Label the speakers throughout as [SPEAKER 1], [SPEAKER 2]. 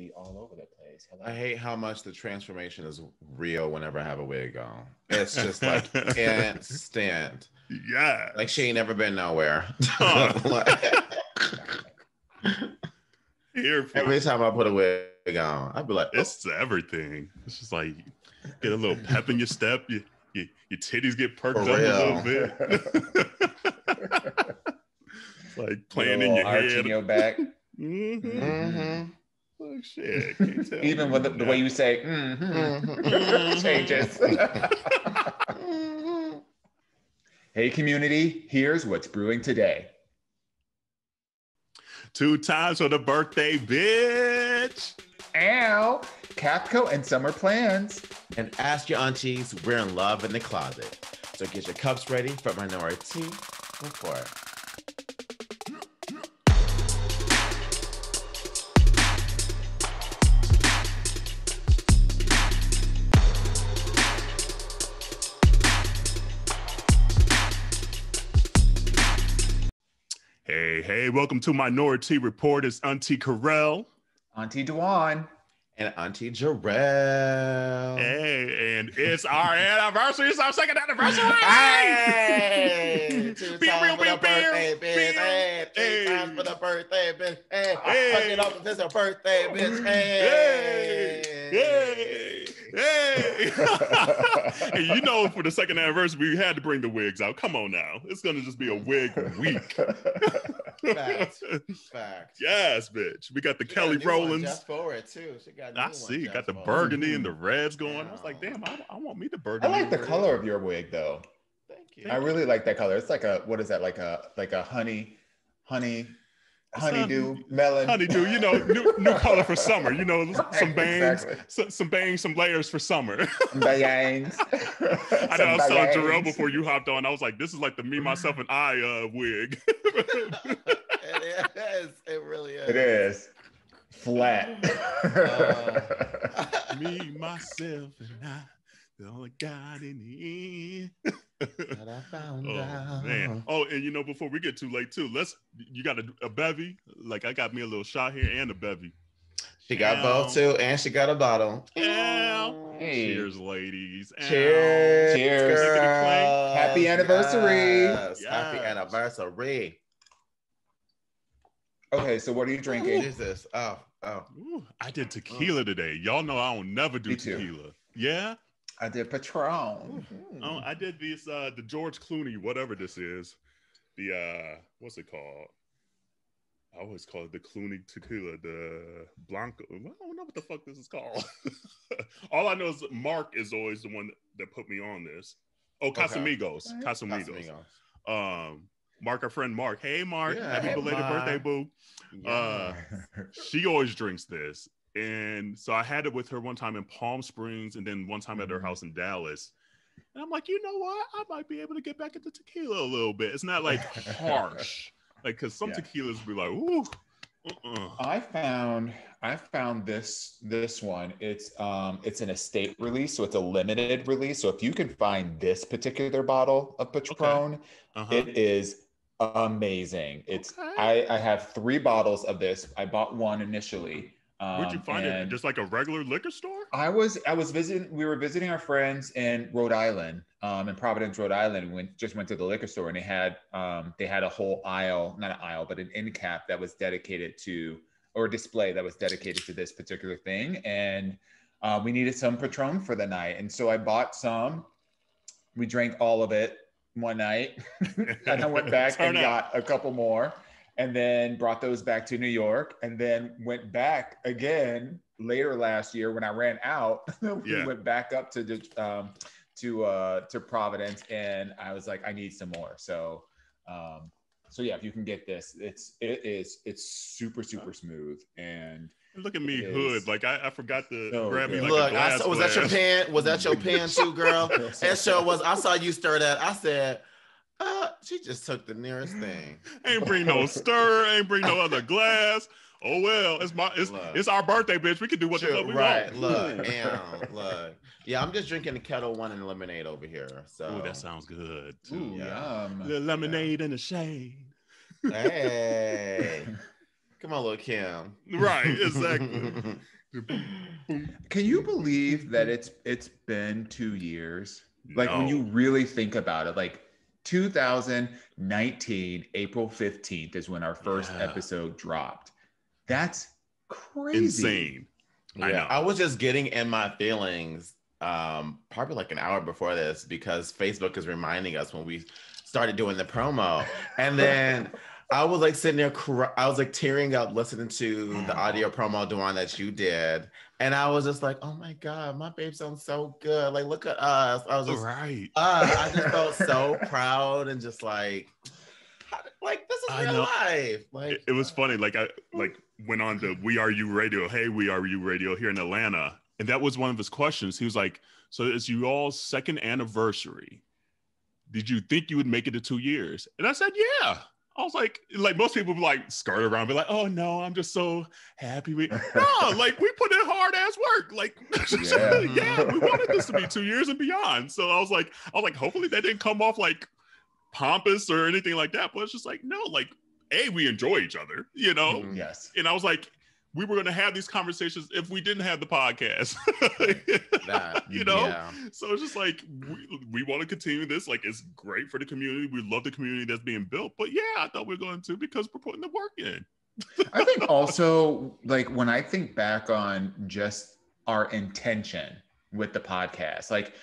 [SPEAKER 1] be all over the place. Hello.
[SPEAKER 2] I hate how much the transformation is real whenever I have a wig on. It's just like instant.
[SPEAKER 3] Yeah.
[SPEAKER 2] Like she ain't never been nowhere. Every time I put a wig on, I'd be like,
[SPEAKER 3] it's everything. It's just like get a little pep in your step. Your titties get perked up a little bit. It's like playing in your head.
[SPEAKER 1] In your back.
[SPEAKER 3] Like shit.
[SPEAKER 1] Even with the way you say changes. Hey community, here's what's brewing today.
[SPEAKER 3] 2 times for the birthday, bitch.
[SPEAKER 1] Ow. Kaftko and summer plans.
[SPEAKER 2] And ask your aunties, we're in love in the closet. So get your cups ready for Minority Report.
[SPEAKER 3] Hey, welcome to Minority Report. It's Auntea Kerel.
[SPEAKER 1] Auntie Dawon.
[SPEAKER 2] And Auntie Jerrell.
[SPEAKER 3] Hey, and it's our anniversary. It's our second anniversary.
[SPEAKER 2] Hey! 2 times for the birthday, bitch. Hey! 3 times for the birthday, bitch. Hey! Fuck it up if it's a birthday, bitch. Hey!
[SPEAKER 3] Hey! And you know, for the second anniversary, we had to bring the wigs out. Come on now. It's going to just be a wig week.
[SPEAKER 2] Fact.
[SPEAKER 3] Yes, bitch. We got the Kelly Rowlands.
[SPEAKER 2] Just for it, too. She got
[SPEAKER 3] I see. Got the burgundy and the reds going. I was like, damn, I want me the burgundy.
[SPEAKER 1] I like the color of your wig, though.
[SPEAKER 2] Thank you.
[SPEAKER 1] I really like that color. It's like a, what is that? Like a honeydew melon.
[SPEAKER 3] Honeydew, you know, new color for summer. You know, some bangs, some bangs, some layers for summer.
[SPEAKER 1] Bangs.
[SPEAKER 3] I know I was telling Jerrell before you hopped on. I was like, this is like the me, myself, and I wig.
[SPEAKER 2] It is. It really is.
[SPEAKER 1] It is. Flat.
[SPEAKER 3] Me, myself, and I. The only God in the end.
[SPEAKER 2] That I found out.
[SPEAKER 3] Man. Oh, and you know, before we get too late too, you got a bevy. Like I got me a little shot here and a bevy.
[SPEAKER 2] She got both too, and she got a bottle.
[SPEAKER 1] Hey.
[SPEAKER 3] Cheers, ladies.
[SPEAKER 2] Cheers.
[SPEAKER 1] Cheers. Happy anniversary.
[SPEAKER 2] Yes. Happy anniversary.
[SPEAKER 1] Okay, so what are you drinking?
[SPEAKER 2] What is this? Oh.
[SPEAKER 3] Ooh, I did tequila today. Y'all know I don't never do tequila. Yeah?
[SPEAKER 1] I did Patron.
[SPEAKER 3] Oh, I did this the George Clooney, whatever this is. The what's it called? I always call it the Clooney tequila, the Blanco. I don't know what the fuck this is called. All I know is Mark is always the one that put me on this. Oh, Casamigos. Okay. Casamigos. Mark, our friend Mark. Hey, Mark.
[SPEAKER 2] Yeah,
[SPEAKER 3] happy belated birthday, boo. Yeah. She always drinks this. And so I had it with her one time in Palm Springs and then one time at her house in Dallas. And I'm like, you know what? I might be able to get back into tequila a little bit. It's not like harsh. Like, because some tequilas be like, ooh.
[SPEAKER 1] I found this one. It's an estate release, so it's a limited release. So if you can find this particular bottle of Patron, it is amazing. It's I have 3 bottles of this. I bought one initially.
[SPEAKER 3] Where'd you find it? Just like a regular liquor store?
[SPEAKER 1] I was visiting. We were visiting our friends in Rhode Island, in Providence, Rhode Island. We just went to the liquor store and they had a whole aisle, not an aisle, but an end cap that was dedicated to, or a display that was dedicated to this particular thing. And we needed some Patron for the night, and so I bought some. We drank all of it one night, and I went back and got a couple more. And then brought those back to New York, and then went back again later last year when I ran out. We went back up to Providence, and I was like, I need some more. So yeah, if you can get this, it's super smooth. And
[SPEAKER 3] look at me, hood. Like I forgot to grab me like
[SPEAKER 2] look,
[SPEAKER 3] a glass.
[SPEAKER 2] Was that your pen? Was that your pen too, girl? It sure was. I saw you stir that. I said, she just took the nearest thing.
[SPEAKER 3] Ain't bring no stir. Ain't bring no other glass. Oh well, it's our birthday, bitch. We can do what the fuck we want.
[SPEAKER 2] Look. Yeah, I'm just drinking the Kettle One and lemonade over here. So
[SPEAKER 3] that sounds good too.
[SPEAKER 1] Ooh, yum.
[SPEAKER 3] The lemonade in the shade.
[SPEAKER 2] Hey. Come on, little Kim.
[SPEAKER 3] Right, exactly.
[SPEAKER 1] Can you believe that it's been 2 years? Like when you
[SPEAKER 3] No.
[SPEAKER 1] really think about it, like 2019, April 15th is when our first episode dropped. That's crazy.
[SPEAKER 3] Insane. I know.
[SPEAKER 2] I was just getting in my feelings probably like an hour before this because Facebook is reminding us when we started doing the promo. And then I was like sitting there, I was like tearing up listening to the audio promo, Dawon, that you did. And I was just like, oh my God, my babe sounds so good. Like, look at us. I was just, I just felt so proud and just like this is real life. Like
[SPEAKER 3] it was funny. Like I went on the We Are You radio. Hey, We Are You radio here in Atlanta. And that was one of his questions. He was like, so it's you all's second anniversary. Did you think you would make it to 2 years? And I said, yeah. I was like most people would like skirt around, be like, oh no, I'm just so happy. No, like we put in hard ass work. Like, yeah, we wanted this to be 2 years and beyond. So I was like, hopefully that didn't come off like pompous or anything like that. But it's just like, no, like, we enjoy each other, you know?
[SPEAKER 1] Yes.
[SPEAKER 3] And I was like, we were going to have these conversations if we didn't have the podcast, you know? Yeah. So it's just like, we want to continue this. Like, it's great for the community. We love the community that's being built. But yeah, I thought we were going to because we're putting the work in.
[SPEAKER 1] I think also, like, when I think back on just our intention with the podcast, like,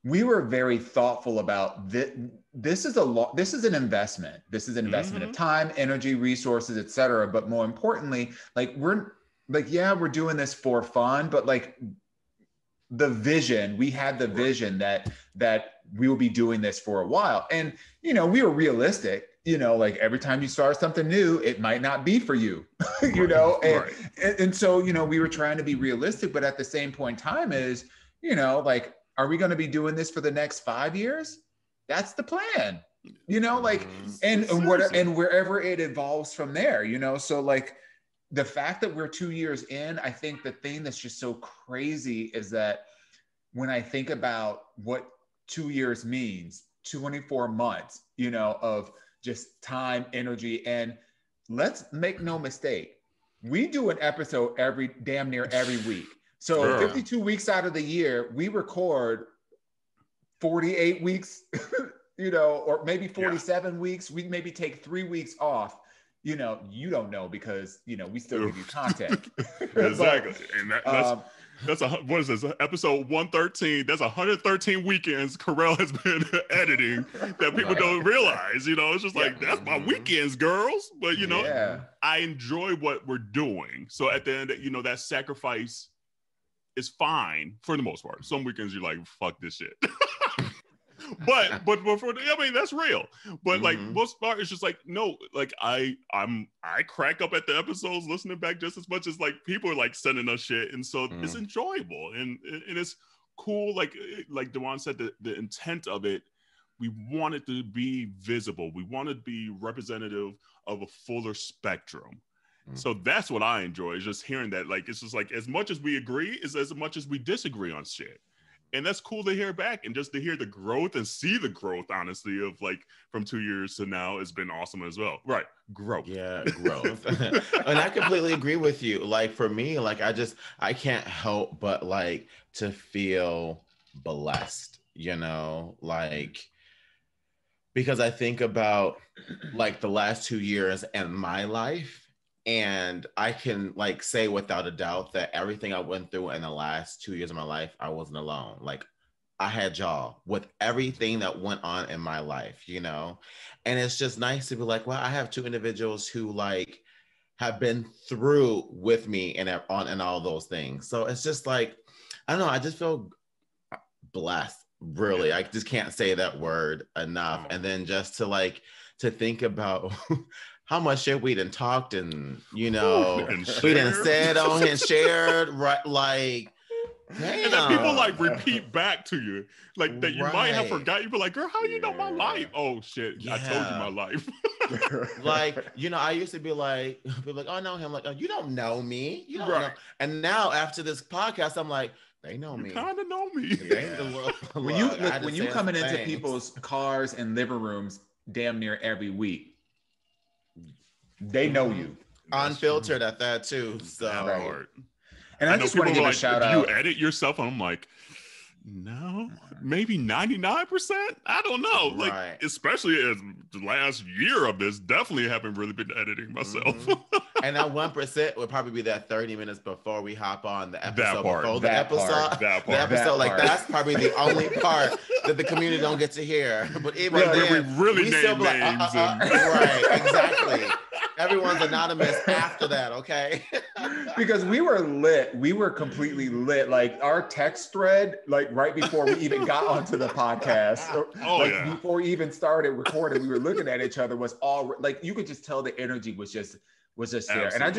[SPEAKER 1] we were very thoughtful about this. This is an investment. This is an investment of time, energy, resources, etc. But more importantly, like we're doing this for fun, but like we had the vision that we will be doing this for a while. And, you know, we were realistic, you know, like every time you start something new, it might not be for you, you know? And so, you know, we were trying to be realistic, but at the same point in time is, you know, like, are we going to be doing this for the next 5 years? That's the plan, you know, like, and wherever it evolves from there, you know? So like the fact that we're 2 years in, I think the thing that's just so crazy is that when I think about what 2 years means, 24 months, you know, of just time, energy, and let's make no mistake, we do an episode damn near every week. So 52 weeks out of the year, we record 48 weeks, you know, or maybe 47 weeks. We maybe take 3 weeks off. You know, you don't know because, you know, we still give you content.
[SPEAKER 3] Exactly. And that's what is this? Episode 113. That's 113 weekends Kerel has been editing that people don't realize. You know, it's just like, that's my weekends, girls. But, you know, I enjoy what we're doing. So at the end, you know, that sacrifice is fine for the most part. Some weekends you're like, fuck this shit. but I mean, that's real. But like most part, it's just like, no, like I crack up at the episodes listening back just as much as like people are like sending us shit. And so it's enjoyable and it's cool. Like Dawon said, the intent of it, we want it to be visible. We want it to be representative of a fuller spectrum. So that's what I enjoy, is just hearing that. Like, it's just like, as much as we agree is as much as we disagree on shit. And that's cool to hear back and just to hear the growth and see the growth, honestly, of like from 2 years to now has been awesome as well. Right. Growth.
[SPEAKER 2] Yeah, growth. And I completely agree with you. Like for me, like I can't help but like to feel blessed, you know, like, because I think about like the last 2 years in my life. And I can like say without a doubt that everything I went through in the last 2 years of my life, I wasn't alone. Like I had y'all with everything that went on in my life, you know? And it's just nice to be like, well, I have two individuals who like have been through with me and all those things. So it's just like, I don't know, I just feel blessed, really. I just can't say that word enough. And then just to think about how much shit we done talked and, you know, we done said on and shared, right? Like, damn.
[SPEAKER 3] And then people like repeat back to you, like that you might have forgot. You be like, girl, how you know my life? Oh shit, I told you my life.
[SPEAKER 2] Like, you know, I used to be like, oh, I know him. Like, oh, you don't know me. You don't know. And now after this podcast, I'm like, they know me.
[SPEAKER 3] Kind of know me.
[SPEAKER 1] When you coming into people's cars and living rooms damn near every week, they know you.
[SPEAKER 2] unfiltered at that too. So
[SPEAKER 3] Right.
[SPEAKER 1] And I just want to give a shout out.
[SPEAKER 3] Do you edit yourself? And I'm like, no, maybe 99%. I don't know. Like, especially as the last year of this, definitely haven't really been editing myself.
[SPEAKER 2] And that 1% would probably be that 30 minutes before we hop on the episode. That's probably the only part that the community don't get to hear. But even then,
[SPEAKER 3] we really name names.
[SPEAKER 2] Right, exactly. Everyone's anonymous after that, okay?
[SPEAKER 1] Because we were lit. We were completely lit. Like our text thread, like right before we even got onto the podcast, before we even started recording, we were looking at each other, was all like, you could just tell the energy was just there. Absolutely. And I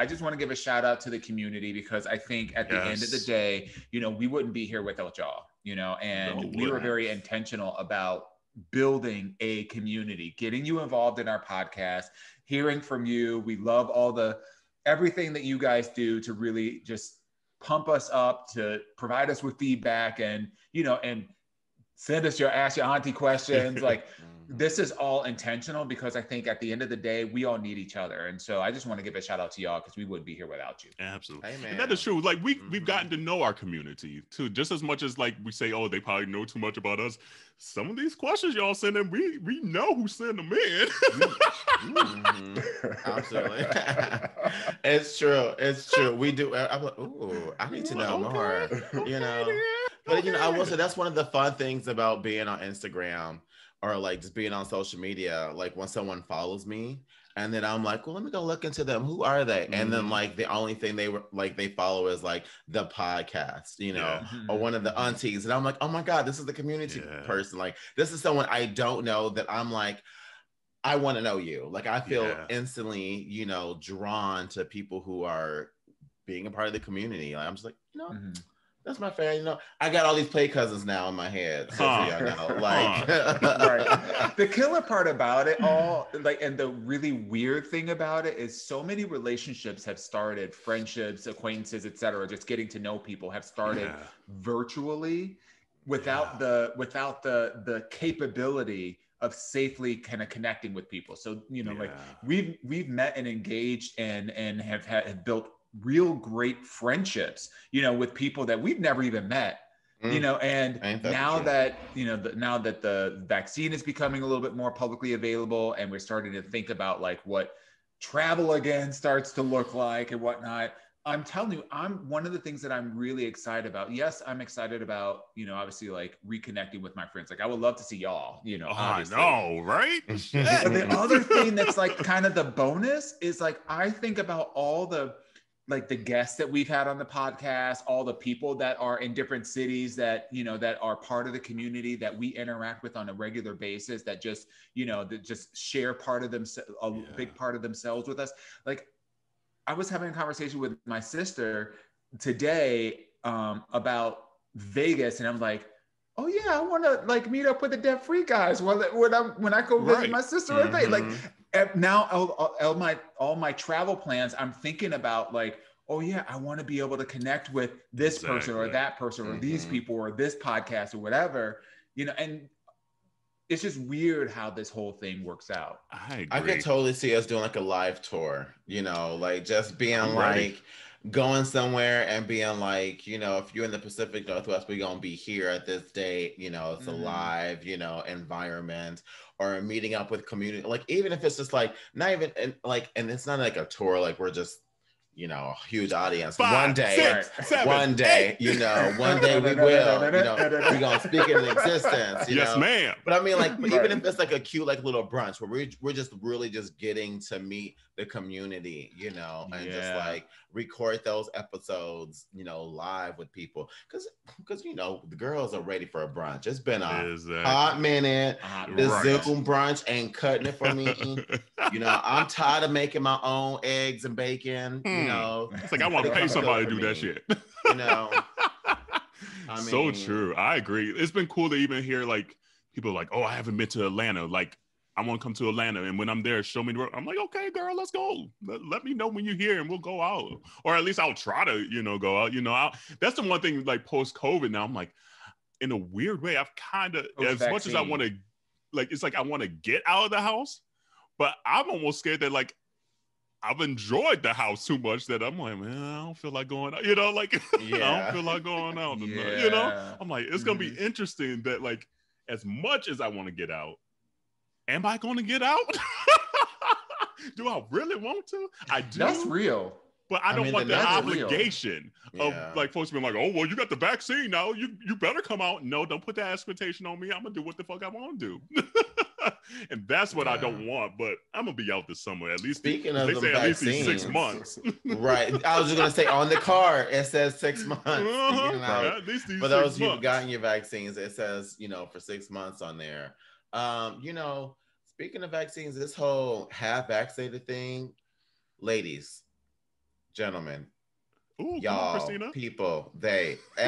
[SPEAKER 1] just want to give a shout out to the community, because I think at the end of the day, you know, we wouldn't be here without y'all, you know, and we were very intentional about building a community, getting you involved in our podcast, hearing from you. We love everything that you guys do to really just pump us up, to provide us with feedback, and, you know, and send us ask your auntie questions. Like, this is all intentional, because I think at the end of the day, we all need each other. And so I just want to give a shout out to y'all, because we wouldn't be here without you.
[SPEAKER 3] Absolutely. Amen. And that is true. Like we've gotten to know our community too, just as much as like we say, oh, they probably know too much about us. Some of these questions y'all send in, we know who sent them in.
[SPEAKER 2] Absolutely. It's true. We do. I'm like, ooh, I need to know more, you know. But, you know, I will say that's one of the fun things about being on Instagram, or like just being on social media. Like when someone follows me, and then I'm like, well, let me go look into them. Who are they? And then like the only thing they follow is like the podcast, you know, or one of the aunties. And I'm like, oh my God, this is the community person. Like, this is someone I don't know that I'm like, I want to know you. Like, I feel instantly, you know, drawn to people who are being a part of the community. Like, I'm just like, you know, that's my fan. You know, I got all these play cousins now in my head. So y'all know, like,
[SPEAKER 1] right. The killer part about it all, like, and the really weird thing about it is, so many relationships have started, friendships, acquaintances, etc., just getting to know people, have started virtually, without the capability of safely kind of connecting with people. So, you know, like we've met and engaged and have built real great friendships, you know, with people that we've never even met, you know, and now that, you know, now that the vaccine is becoming a little bit more publicly available, and we're starting to think about like what travel again starts to look like and whatnot, I'm telling you, one of the things that I'm really excited about. Yes, I'm excited about, you know, obviously like reconnecting with my friends. Like, I would love to see y'all, you know, obviously.
[SPEAKER 3] I know, right?
[SPEAKER 1] But the other thing that's like kind of the bonus is, like, I think about all the, like, the guests that we've had on the podcast, all the people that are in different cities that, you know, that are part of the community that we interact with on a regular basis, that just, you know, that just share part of big part of themselves with us. Like, I was having a conversation with my sister today about Vegas, and I'm like, oh yeah, I want to like meet up with the Debt Free guys when I go visit my sister in Vegas. Like, now all my travel plans, I'm thinking about like, oh yeah, I want to be able to connect with this person or that person or these people or this podcast or whatever, you know. And it's just weird how this whole thing works out.
[SPEAKER 2] I could totally see us doing like a live tour, you know, like just being like going somewhere and being like, you know, if you're in the Pacific Northwest, we're going to be here at this date, you know, it's a live, you know, environment, or meeting up with community. Like, even if it's just like, not even like, and it's not like a tour, like we're just, you know, a huge audience.
[SPEAKER 3] 5,
[SPEAKER 2] one day,
[SPEAKER 3] 6, 7,
[SPEAKER 2] one day, 8. You know, one day we will, you know, we're going to speak it in existence, you know?
[SPEAKER 3] Ma'am.
[SPEAKER 2] But I mean, like, even if it's like a cute, like little brunch where we're just really just getting to meet the community, you know, and just like record those episodes, you know, live with people. Cause you know, the girls are ready for a brunch. It's been a hot minute. The Zoom brunch ain't cutting it for me. You know, I'm tired of making my own eggs and bacon. You know,
[SPEAKER 3] it's like, I want to pay somebody to do that shit.
[SPEAKER 2] You know,
[SPEAKER 3] I mean, so true. I agree. It's been cool to even hear like people like, oh, I haven't been to Atlanta. Like, I want to come to Atlanta, and when I'm there, show me the road. I'm like, okay, girl, let's go. Let me know when you're here, and we'll go out, or at least I'll try to, you know, go out. You know, that's the one thing. Like post-COVID, now I'm like, in a weird way, I've kind of, as much as I want to, like, it's like I want to get out of the house, but I'm almost scared that like I've enjoyed the house too much that I'm like, man, I don't feel like going out. You know, like I don't feel like going out tonight. You know, I'm like, it's gonna be interesting that like as much as I want to get out, am I going to get out? Do I really want to? I do.
[SPEAKER 1] That's real.
[SPEAKER 3] But I don't want the obligation of like folks being like, oh, well, you got the vaccine now. You better come out. No, don't put that expectation on me. I'm gonna do what the fuck I want to do. And that's what I don't want. But I'm gonna be out this summer. At least
[SPEAKER 2] speaking of
[SPEAKER 3] they
[SPEAKER 2] the
[SPEAKER 3] say
[SPEAKER 2] vaccines,
[SPEAKER 3] at least 6 months.
[SPEAKER 2] Right. I was just gonna say on the card it says 6 months.
[SPEAKER 3] At least these
[SPEAKER 2] for those
[SPEAKER 3] who've
[SPEAKER 2] gotten your vaccines, it says, you know, for 6 months on there. You know, speaking of vaccines, this whole half vaccinated thing, ladies, gentlemen, y'all, people,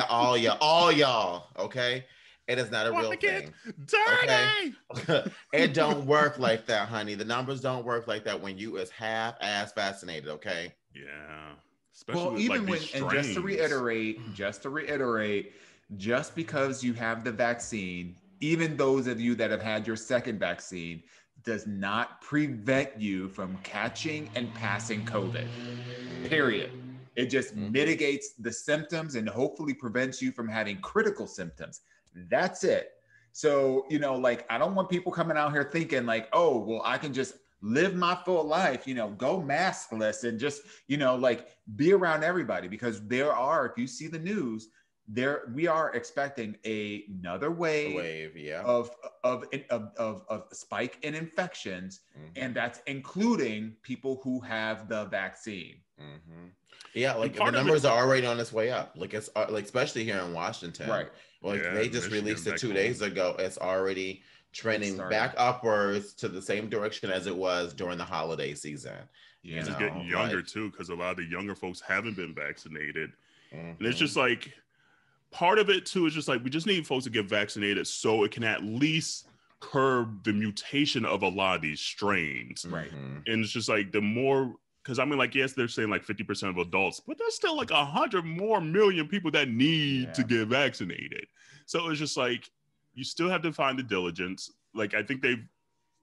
[SPEAKER 2] all y'all, okay? It is not a real thing.
[SPEAKER 3] Dirty.
[SPEAKER 2] Okay? It don't work like that, honey. The numbers don't work like that when you is half-ass vaccinated, okay?
[SPEAKER 3] Yeah. Especially
[SPEAKER 1] well, even
[SPEAKER 3] like
[SPEAKER 1] when, and just to reiterate, just because you have the vaccine, even those of you that have had your second vaccine, does not prevent you from catching and passing COVID, period. It just mitigates the symptoms and hopefully prevents you from having critical symptoms. That's it. So, you know, like, I don't want people coming out here thinking like, oh, well, I can just live my full life, you know, go maskless and just, you know, like be around everybody, because there are, if you see the news, we are expecting another wave of spike in infections, and that's including people who have the vaccine.
[SPEAKER 2] Yeah, like the numbers are already on its way up. Like it's like especially here in Washington,
[SPEAKER 1] right?
[SPEAKER 2] Like they just released it 2 days ago. It's already trending back upwards to the same direction as it was during the holiday season.
[SPEAKER 3] Yeah, it's getting younger too, because a lot of the younger folks haven't been vaccinated, and it's just like part of it too is just like we just need folks to get vaccinated so it can at least curb the mutation of a lot of these strains,
[SPEAKER 1] right?
[SPEAKER 3] And it's just like the more. Because I mean, like, yes, they're saying like 50% of adults, but there's still like 100 more million people that need to get vaccinated. So it's just like, you still have to find the diligence. Like, I think they've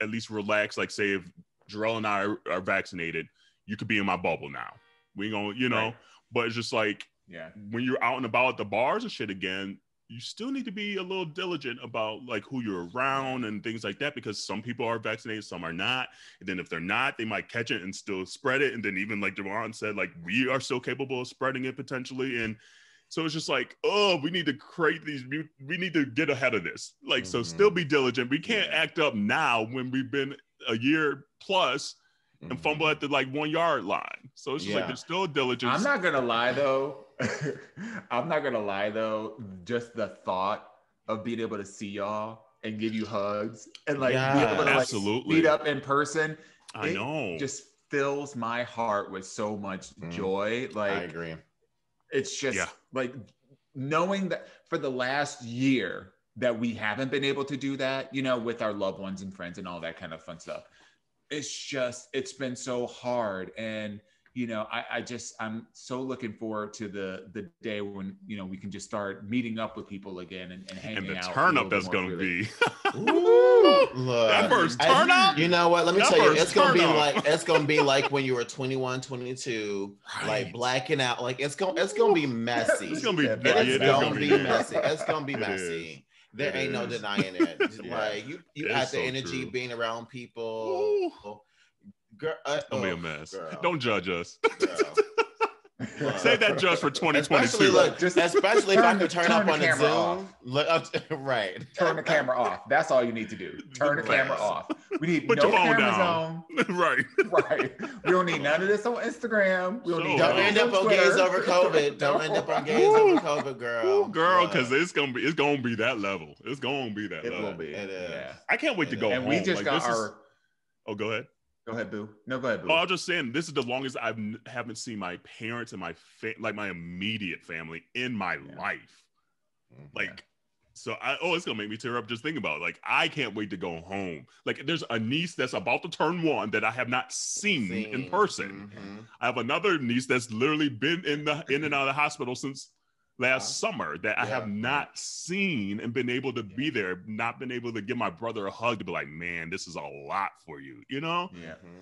[SPEAKER 3] at least relaxed. Like, say if Jerrell and I are vaccinated, you could be in my bubble now. We ain't gonna, you know, but it's just like, when you're out and about at the bars and shit again, you still need to be a little diligent about like who you're around and things like that, because some people are vaccinated, some are not. And then if they're not, they might catch it and still spread it. And then even like Dawon said, like we are still capable of spreading it potentially. And so it's just like, oh, we need to create these, we need to get ahead of this. Like, so still be diligent. We can't act up now when we've been a year plus and fumble at the like 1 yard line. So it's just like, there's still diligence.
[SPEAKER 1] I'm not going to lie though. Just the thought of being able to see y'all and give you hugs and like be able to like meet up in person.
[SPEAKER 3] I know.
[SPEAKER 1] Just fills my heart with so much joy. Like,
[SPEAKER 2] I agree.
[SPEAKER 1] It's just like knowing that for the last year that we haven't been able to do that, you know, with our loved ones and friends and all that kind of fun stuff. It's been so hard. And, you know, I'm so looking forward to the day when, you know, we can just start meeting up with people again and hanging out.
[SPEAKER 3] And the turn up that's going to be.
[SPEAKER 2] Look,
[SPEAKER 3] that first turn up.
[SPEAKER 2] You know what? Let me tell you, it's going to be like when you were 21, 22, like blacking out. Like it's going to be messy.
[SPEAKER 3] It's going to be
[SPEAKER 2] messy. It's going to be messy. There ain't no denying it. Like you have the energy being around people. Girl,
[SPEAKER 3] don't be a mess. Girl. Don't judge us. Say that just for 2022.
[SPEAKER 2] Especially if I could turn up on the Zoom. Right.
[SPEAKER 1] Turn the camera off. That's all you need to do. Turn the camera off. We need no cameras on.
[SPEAKER 3] Right.
[SPEAKER 1] We don't need none of this on Instagram. We
[SPEAKER 2] don't end up on gays over COVID. Don't end up on gays over COVID, girl.
[SPEAKER 3] Girl, because it's gonna be that level. It's gonna be that level.
[SPEAKER 1] It will be.
[SPEAKER 2] It is.
[SPEAKER 1] Yeah.
[SPEAKER 3] I can't wait to go home.
[SPEAKER 1] We just got our.
[SPEAKER 3] Oh, go ahead.
[SPEAKER 1] Go ahead, boo. No, go ahead, boo.
[SPEAKER 3] Oh, I was just saying, this is the longest I haven't seen my parents and my my immediate family in my life. Like, so it's gonna make me tear up just thinking about it. Like, I can't wait to go home. Like, there's a niece that's about to turn 1 that I have not seen in person. I have another niece that's literally been in and out of the hospital since last summer that I have not seen and been able to be there, not been able to give my brother a hug to be like, man, this is a lot for you, you know?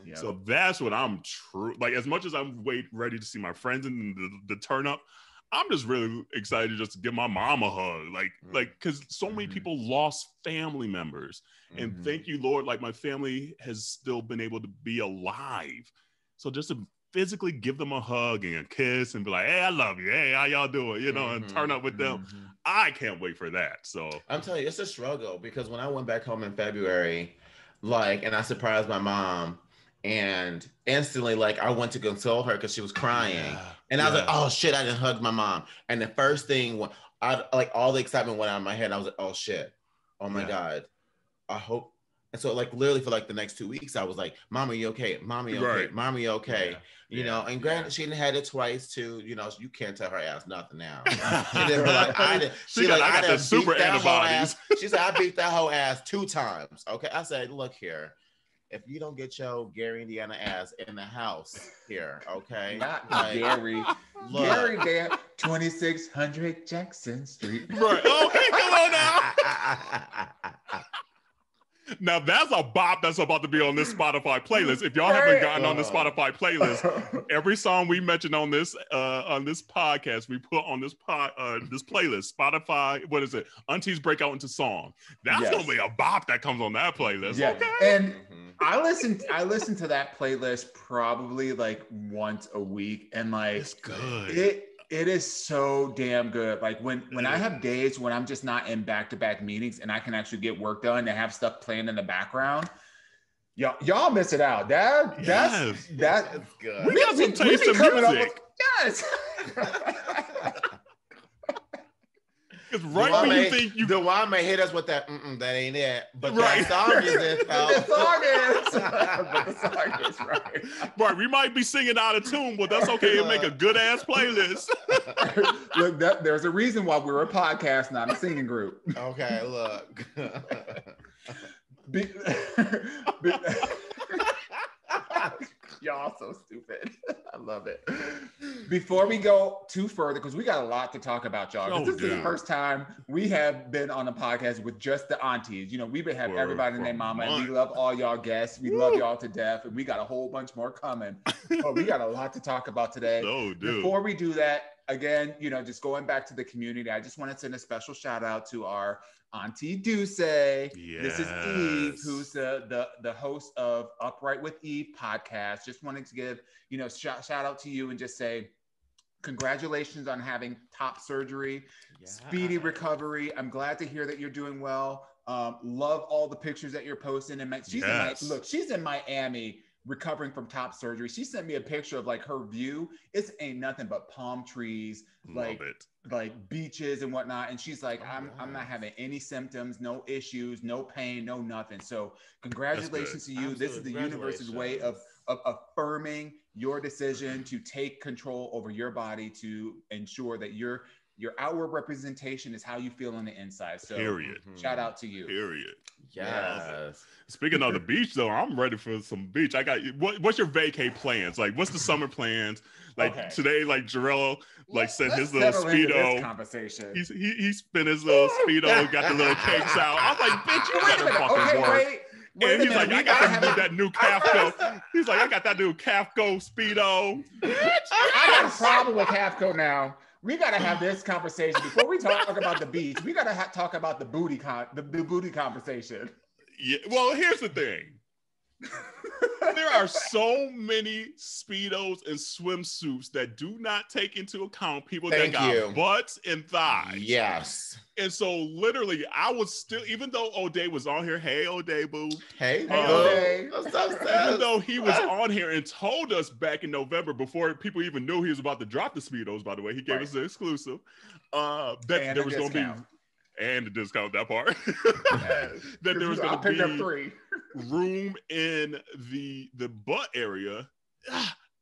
[SPEAKER 1] Yeah.
[SPEAKER 3] So that's what I'm like, as much as I'm ready to see my friends and the turn up, I'm just really excited just to give my mom a hug. Like, cause so many people lost family members, and thank you, Lord, like my family has still been able to be alive. So just to physically give them a hug and a kiss and be like, hey, I love you. Hey, how y'all doing? You know, and turn up with them. I can't wait for that. So
[SPEAKER 2] I'm telling you, it's a struggle because when I went back home in February, like, and I surprised my mom, and instantly, like, I went to console her because she was crying. And I was like, oh shit, I didn't hug my mom. And the first thing, like, all the excitement went out of my head. I was like, oh shit. Oh my God. I hope. And so, like, literally for like the next 2 weeks, I was like, Mama, you okay? Mama, you okay? Mama, you okay? You know, and granted, she didn't had it twice too. You know, you can't tell her ass nothing now. She didn't be like, I got the super antibodies. She said, I beat that whole ass 2 times. Okay. I said, look here. If you don't get your Gary, Indiana ass in the house here, okay?
[SPEAKER 1] Not like, Gary. Look. Gary there, 2600 Jackson Street.
[SPEAKER 3] Right. Okay, come on now. Now that's a bop that's about to be on this Spotify playlist. If y'all haven't gotten on the Spotify playlist, every song we mentioned on this podcast, we put on this playlist. Spotify, what is it? Aunties break out into song. That's gonna be a bop that comes on that playlist.
[SPEAKER 1] Yeah.
[SPEAKER 3] Okay.
[SPEAKER 1] And I listen to that playlist probably like once a week, and like
[SPEAKER 3] it's good.
[SPEAKER 1] It is so damn good. Like when I have days when I'm just not in back-to-back meetings and I can actually get work done and have stuff playing in the background, y'all miss it out. That's
[SPEAKER 3] good. We got some taste in music.
[SPEAKER 1] Yes.
[SPEAKER 3] It's right when you think you...
[SPEAKER 2] Dawon may hit us with that, that ain't it. But that song is it,
[SPEAKER 1] the song is. But the song is right.
[SPEAKER 3] Right, we might be singing out of tune, but that's okay. It'll make a good-ass playlist.
[SPEAKER 1] Look, there's a reason why we're a podcast, not a singing group.
[SPEAKER 2] Okay, look.
[SPEAKER 1] Y'all so stupid. I love it. Before we go too further, because we got a lot to talk about, y'all. This is the first time we have been on a podcast with just the aunties. You know, we've been having everybody and their mama, and we love all y'all guests. We love y'all to death, and we got a whole bunch more coming. But we got a lot to talk about today. Before we do that, again, you know, just going back to the community, I just want to send a special shout out to our Auntie Duce. This is Eve, who's the host of Upright with Eve podcast. Just wanted to give, you know, shout out to you and just say congratulations on having top surgery, speedy recovery. I'm glad to hear that you're doing well. Love all the pictures that you're posting. And she's in Miami recovering from top surgery. She sent me a picture of like her view. It ain't nothing but palm trees, like beaches and whatnot. And she's like, I'm not having any symptoms, no issues, no pain, no nothing. So congratulations to you. This is the universe's way of affirming your decision to take control over your body to ensure that your outward representation is how you feel on the inside. So shout out to you.
[SPEAKER 2] Yes.
[SPEAKER 3] Speaking of the beach, though, I'm ready for some beach. I got what's your vacay plans? Like, what's the summer plans? Like today, like Jerrell, like sent his little speedo.
[SPEAKER 1] Conversation.
[SPEAKER 3] He spent his little speedo, got the little cakes out. I was like, bitch, you better fucking work. And he's like, I got that new Kaftko. He's like, I got that new Kaftko speedo.
[SPEAKER 1] I got a problem with Kaftko now. We gotta have this conversation before we talk about the beach. We gotta talk about the booty conversation.
[SPEAKER 3] Yeah. Well, here's the thing. There are so many speedos and swimsuits that do not take into account people that got butts and thighs.
[SPEAKER 2] Yes.
[SPEAKER 3] And so literally I was still, even though O'Day was on here, hey O'Day boo.
[SPEAKER 2] Hey O'Day.
[SPEAKER 3] Even though he was on here and told us back in November before people even knew he was about to drop the speedos, by the way, he gave us the exclusive, that there was going to be, and the discount, that part, that there was going to be room in the butt area.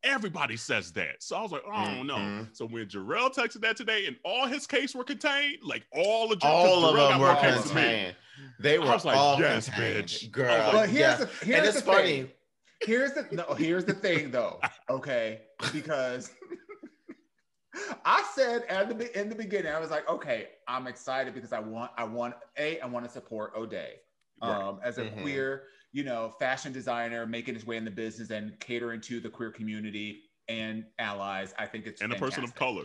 [SPEAKER 3] Everybody says that. So I was like, oh no. So when Jerrell texted that today and all his case were contained, like all of
[SPEAKER 2] them were contained. They were all
[SPEAKER 3] yes,
[SPEAKER 2] contained.
[SPEAKER 3] Bitch.
[SPEAKER 2] Girl.
[SPEAKER 1] But here's the
[SPEAKER 2] funny.
[SPEAKER 1] Thing. Here's the thing though, okay? Because I said in the beginning, I was like, okay, I'm excited because I want to support O'Day as a queer, fashion designer making his way in the business and catering to the queer community and allies. I think it's fantastic.
[SPEAKER 3] A person of color.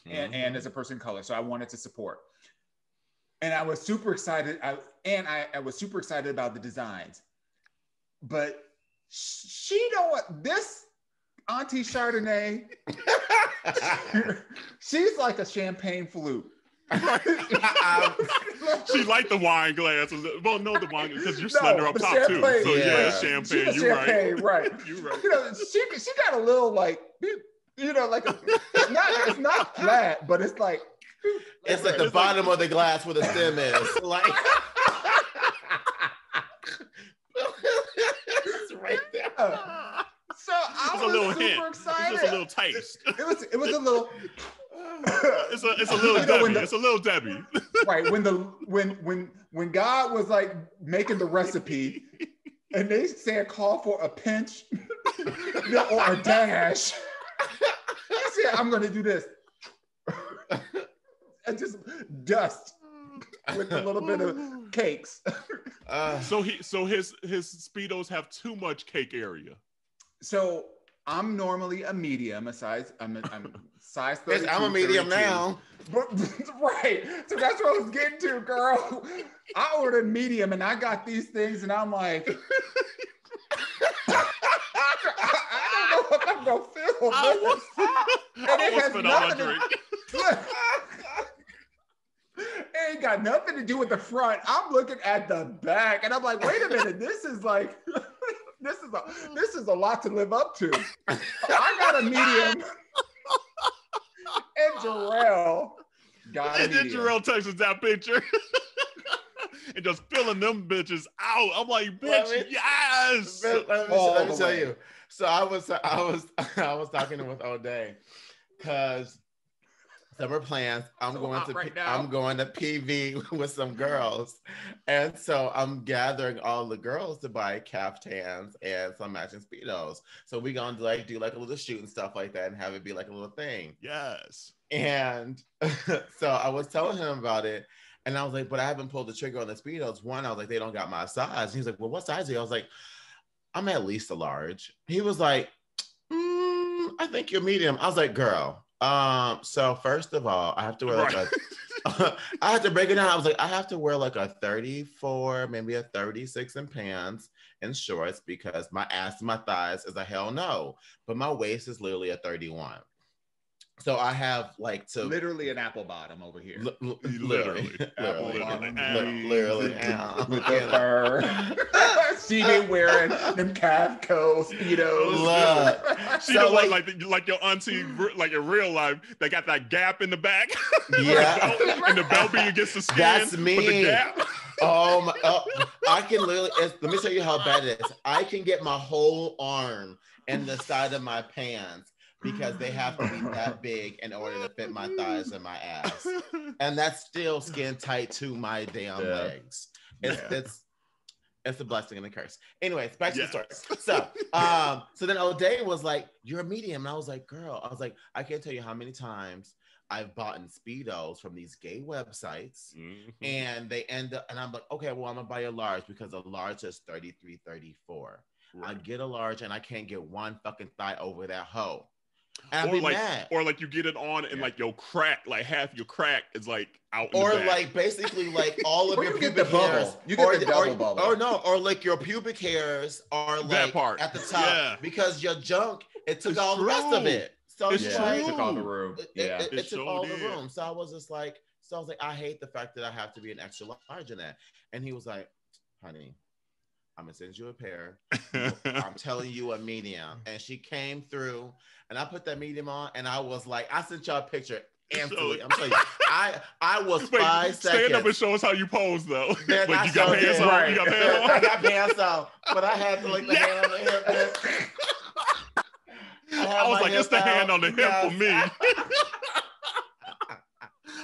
[SPEAKER 1] And as a person of color. So I wanted to support. And I was super excited. I was super excited about the designs. But this Auntie Chardonnay, she's like a champagne flute.
[SPEAKER 3] She liked the wine glass. Well, no, the wine because you're slender up top too. So champagne. You're
[SPEAKER 1] right.
[SPEAKER 3] You're right.
[SPEAKER 1] She got a little like it's not flat, but it's like
[SPEAKER 2] it's like the bottom of the glass where the stem is. Like it's right there.
[SPEAKER 1] So I was
[SPEAKER 3] a little
[SPEAKER 1] super
[SPEAKER 3] hint.
[SPEAKER 1] excited.
[SPEAKER 3] It's just a little taste.
[SPEAKER 1] It was a little.
[SPEAKER 3] It's a little Debbie. It's a little Debbie.
[SPEAKER 1] Right when God was like making the recipe, and they said call for a pinch or a dash. He said, "I'm going to do this," and just dust with a little bit of cakes.
[SPEAKER 3] So his speedos have too much cake area.
[SPEAKER 1] So I'm normally a medium, I'm size 32.
[SPEAKER 2] I'm a medium
[SPEAKER 1] 32.
[SPEAKER 2] Now.
[SPEAKER 1] Right. So that's what I was getting to, girl. I ordered medium and I got these things and I'm like, I don't know what I'm gonna feel. It ain't got nothing to do with the front. I'm looking at the back and I'm like, wait a minute, this is like this is a lot to live up to. I got a medium. And Jerrell got a medium.
[SPEAKER 3] And then Jerrell texts us that picture. And just filling them bitches out. I'm like, bitch, yes.
[SPEAKER 2] Let me tell you. So I was talking with O'Day because summer plans. I'm going to PV with some girls, and so I'm gathering all the girls to buy caftans and some matching speedos. So we gonna do like a little shoot and stuff like that, and have it be like a little thing.
[SPEAKER 3] Yes.
[SPEAKER 2] And so I was telling him about it, and I was like, but I haven't pulled the trigger on the speedos. One, I was like, they don't got my size. And he's like, well, what size are you? I was like, I'm at least a large. He was like, I think you're medium. I was like, girl. So first of all, I have to wear like I had to break it down. I was like, I have to wear like a 34, maybe a 36 in pants and shorts because my ass and my thighs is a hell no. But my waist is literally a 31. So I have like to
[SPEAKER 1] literally an apple bottom over here.
[SPEAKER 3] Literally.
[SPEAKER 2] Literally.
[SPEAKER 1] With the fur. She been wearing them Kaftko speedos.
[SPEAKER 3] She so like your auntie, like in real life, they got that gap in the back.
[SPEAKER 2] Yeah.
[SPEAKER 3] And the belt being against the skin.
[SPEAKER 2] That's me.
[SPEAKER 3] But the gap.
[SPEAKER 2] I can literally, let me tell you how bad it is. I can get my whole arm in the side of my pants because they have to be that big in order to fit my thighs and my ass. And that's still skin tight to my damn legs. It's a blessing and a curse. Anyways, back to the story. So then O'Day was like, you're a medium. And I was like, girl, I can't tell you how many times I've bought speedos from these gay websites and they end up, and I'm like, okay, well, I'm gonna buy a large because a large is 33, 34. Right. I get a large and I can't get one fucking thigh over that hoe. And
[SPEAKER 3] or like you get it on and like your crack, like half your crack is like out.
[SPEAKER 2] Or
[SPEAKER 3] in the back.
[SPEAKER 2] like basically like all of your pubic hairs.
[SPEAKER 1] You get the double bubble.
[SPEAKER 2] Or no, or like your pubic hairs are like that part at the top because your junk, it took all the rest of it. So
[SPEAKER 1] it took all the room.
[SPEAKER 2] It took all the room. So I was just like, I hate the fact that I have to be an extra large in that. And he was like, honey, I'm gonna send you a pair. I'm telling you a medium. And she came through and I put that medium on and I was like, I sent y'all a picture instantly. I'm telling you, I was 5 seconds.
[SPEAKER 3] Stand up and show us how you pose though.
[SPEAKER 2] Man,
[SPEAKER 3] like you got pants on.
[SPEAKER 2] Right.
[SPEAKER 3] You got pants on.
[SPEAKER 2] I got pants on, but I had to like the hand on the hip.
[SPEAKER 3] I was like, it's the hand on the hip for me.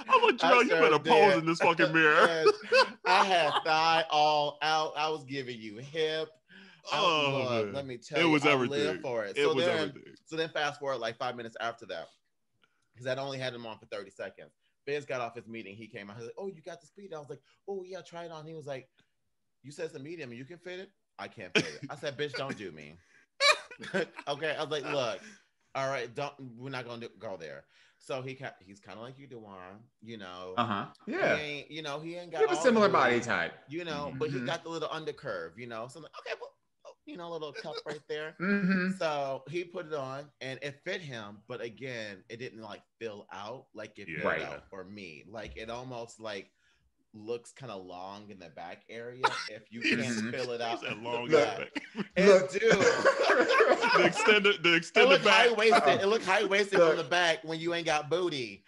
[SPEAKER 3] I'm like, Jerrell, you better pose in this fucking mirror.
[SPEAKER 2] Yes. I had thigh all out. I was giving you hip. Lord, let me tell you,
[SPEAKER 3] it was
[SPEAKER 2] I
[SPEAKER 3] everything.
[SPEAKER 2] lived for it.
[SPEAKER 3] It was everything.
[SPEAKER 2] So then fast forward like 5 minutes after that, because I'd only had him on for 30 seconds. Fizz got off his meeting. He came out. He was like, "Oh, you got the speedo?" I was like, "Oh yeah, try it on." He was like, "You said it's a medium and you can fit it." I can't fit it. I said, "Bitch, don't do me." Okay, I was like, "Look, all right, we're not gonna go there." So he's kind of like you, Dawon. You know,
[SPEAKER 1] yeah.
[SPEAKER 2] He ain't got.
[SPEAKER 1] We have a similar body type.
[SPEAKER 2] You know, but he got the little undercurve. You know, so I'm like, okay, well, a little cup right there. So he put it on and it fit him, but again, it didn't like fill out like it filled out for me. Like it almost like looks kind of long in the back area if you can't fill it out.
[SPEAKER 3] Long
[SPEAKER 2] look, dude.
[SPEAKER 3] the extended back.
[SPEAKER 2] It looked high waisted from the back when you ain't got booty.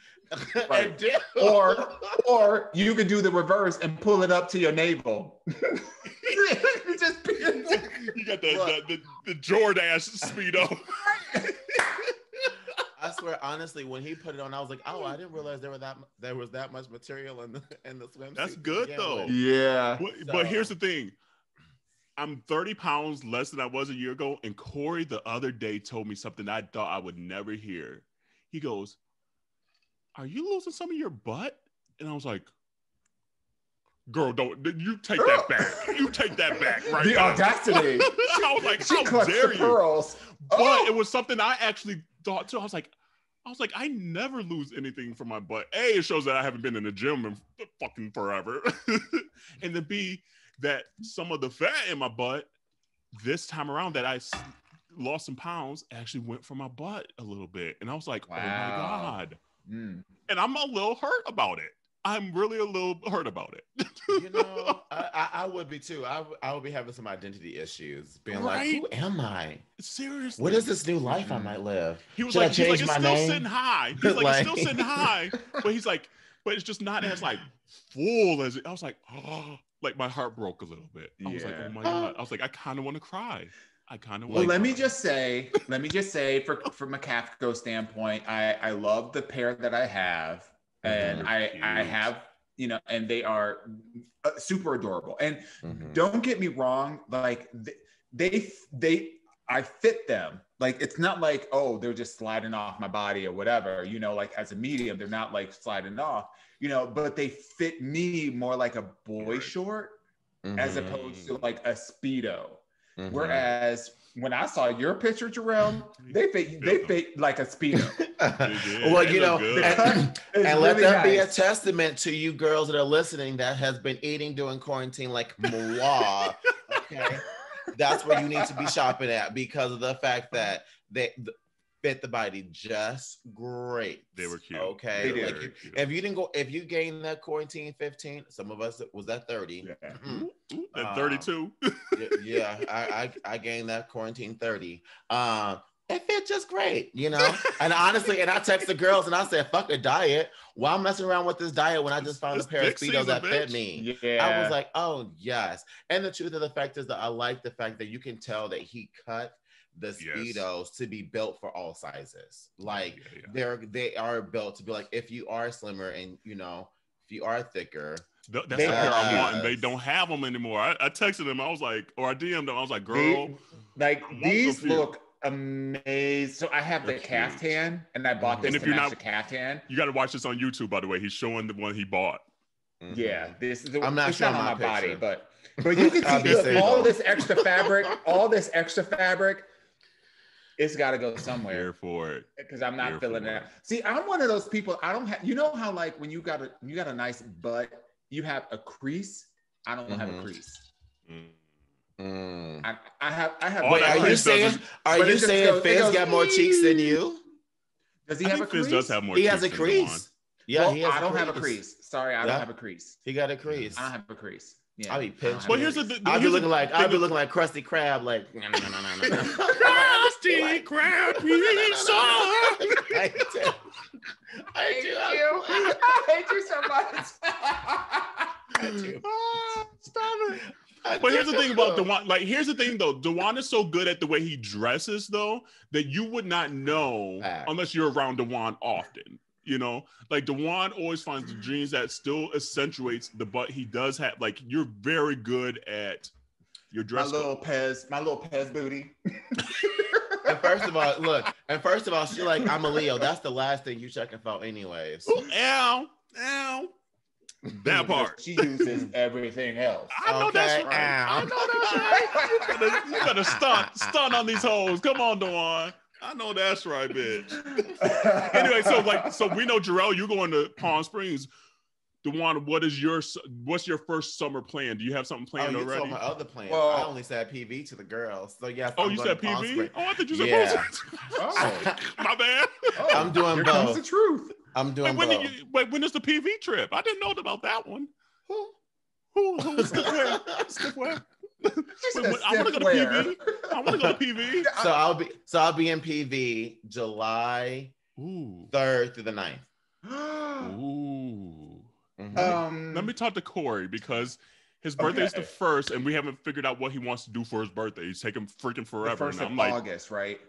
[SPEAKER 1] Right. or you could do the reverse and pull it up to your navel.
[SPEAKER 3] You got the Jordache speedo.
[SPEAKER 2] I swear, honestly, when he put it on, I was like, "Oh, I didn't realize there was that much material in the swimsuit."
[SPEAKER 3] That's good though.
[SPEAKER 1] Yeah.
[SPEAKER 3] But here's the thing. I'm 30 pounds less than I was a year ago, and Corey the other day told me something I thought I would never hear. He goes, "Are you losing some of your butt?" And I was like, "Girl, don't you take that back. You take that back right
[SPEAKER 1] The
[SPEAKER 3] now."
[SPEAKER 1] audacity.
[SPEAKER 3] I was like,
[SPEAKER 1] She
[SPEAKER 3] "How dare you?"
[SPEAKER 1] Pearls.
[SPEAKER 3] But it was something I actually thought too. I was like, I never lose anything from my butt. A, it shows that I haven't been in the gym in fucking forever. And then B, that some of the fat in my butt this time around that I lost some pounds actually went from my butt a little bit. And I was like, wow. Oh my God. And I'm a little hurt about it. I'm really a little hurt about it.
[SPEAKER 2] You know, I would be too. I would be having some identity issues, being like, "Who am I?
[SPEAKER 3] Seriously,
[SPEAKER 2] what is this new life I might live?"
[SPEAKER 3] He was
[SPEAKER 2] Should
[SPEAKER 3] like,
[SPEAKER 2] I change
[SPEAKER 3] it's
[SPEAKER 2] my
[SPEAKER 3] still
[SPEAKER 2] name?
[SPEAKER 3] sitting high. He's like, it's still sitting high, but he's like, but it's just not as like full as it. I was like, oh, like my heart broke a little bit. I was like, oh my God. I was like, I kind of want to cry.
[SPEAKER 1] Well, let me just say, from a Kaftko standpoint, I love the pair that I have. And I have, you know, and they are super adorable. And don't get me wrong, like I fit them. Like, it's not like, oh, they're just sliding off my body or whatever, you know, like as a medium, they're not like sliding off, you know, but they fit me more like a boy short as opposed to like a speedo. Whereas when I saw your picture, Jerrell, they fit like a speedo.
[SPEAKER 2] Well, you know, and let that be a testament to you girls that are listening that has been eating during quarantine like moi. Okay, that's where you need to be shopping at because of the fact that they fit the body just great.
[SPEAKER 3] They were cute.
[SPEAKER 2] Okay, like if you gained that quarantine 15, some of us was that 30.
[SPEAKER 3] That 32.
[SPEAKER 2] I gained that quarantine 30. It fit just great, you know. And honestly, and I text the girls and I said, "Fuck a diet. Why I'm messing around with this diet when I just found a pair of speedos that fit me?" I was like, "Oh yes." And the truth of the fact is that I like the fact that you can tell that he cut the speedos to be built for all sizes. Like they are built to be like, if you are slimmer and you know, if you are thicker.
[SPEAKER 3] That's the pair I want, and they don't have them anymore. I texted them. I was like, or I DM'd them. I was like, "Girl,
[SPEAKER 1] these look amazing." So I have the caftan, and I bought this to match the caftan.
[SPEAKER 3] You got to watch this on YouTube, by the way. He's showing the one he bought.
[SPEAKER 1] Yeah, this is.
[SPEAKER 2] I'm not showing
[SPEAKER 1] on
[SPEAKER 2] my
[SPEAKER 1] body, but you can see all this extra fabric. It's got to go somewhere.
[SPEAKER 3] Here for it,
[SPEAKER 1] because I'm not feeling it. See, I'm one of those people. I don't have. You know how like when you got a nice butt, you have a crease. I don't have a crease. I have.
[SPEAKER 2] Wait, are you saying Fizz got more cheeks than you?
[SPEAKER 1] Does he have a crease?
[SPEAKER 3] Fizz does have more.
[SPEAKER 2] He has a crease. Yeah,
[SPEAKER 1] well, I don't have a crease. Sorry, I don't have a crease.
[SPEAKER 2] He got a crease.
[SPEAKER 1] I don't have a crease. Yeah.
[SPEAKER 2] I'll be pissed.
[SPEAKER 3] Well, here's the.
[SPEAKER 2] I'll be looking like Krusty Krab, like no.
[SPEAKER 3] Krusty Krab pizza.
[SPEAKER 2] I
[SPEAKER 1] hate you so much.
[SPEAKER 2] I do.
[SPEAKER 3] Stop it. But here's the thing about Dawon. Like, here's the thing though. Dawon is so good at the way he dresses, though, that you would not know unless you're around Dawon often. You know, like Dawon always finds the jeans that still accentuates the butt he does have. Like, you're very good at your dress.
[SPEAKER 1] My little Pez booty.
[SPEAKER 2] And first of all, look. And first of all, she like, I'm a Leo. That's the last thing you checking for, anyways.
[SPEAKER 3] Ooh, ow. That part.
[SPEAKER 1] She uses everything else.
[SPEAKER 3] I know that's right.
[SPEAKER 2] Ow.
[SPEAKER 3] I know that's right. You better stunt on these hoes. Come on, Dawon. I know that's right, bitch. Anyway, so we know, Jerrell, you're going to Palm Springs. Dawon, what's your first summer plan? Do you have something planned already?
[SPEAKER 2] You told my other plans.
[SPEAKER 1] Well,
[SPEAKER 2] I only said PV to the girls. So yes.
[SPEAKER 3] Oh,
[SPEAKER 2] I'm
[SPEAKER 3] you
[SPEAKER 2] going
[SPEAKER 3] said
[SPEAKER 2] to Palm
[SPEAKER 3] PV?
[SPEAKER 2] Springs.
[SPEAKER 3] Oh, I thought you said
[SPEAKER 1] Oh.
[SPEAKER 3] My bad.
[SPEAKER 1] Oh,
[SPEAKER 2] I'm doing
[SPEAKER 1] here
[SPEAKER 2] both.
[SPEAKER 1] comes the truth.
[SPEAKER 2] I'm doing
[SPEAKER 3] Wait,
[SPEAKER 2] both.
[SPEAKER 3] when is the PV trip? I didn't know about that one. Who skip where? Skip where? I want to go to PV. I want to go to PV.
[SPEAKER 2] So I'll be in PV July 3rd through the 9th.
[SPEAKER 3] Ooh.
[SPEAKER 2] Mm-hmm.
[SPEAKER 3] Let me talk to Corey because his birthday is the 1st, and we haven't figured out what he wants to do for his birthday. He's taking freaking forever.
[SPEAKER 1] The 1st of August, right?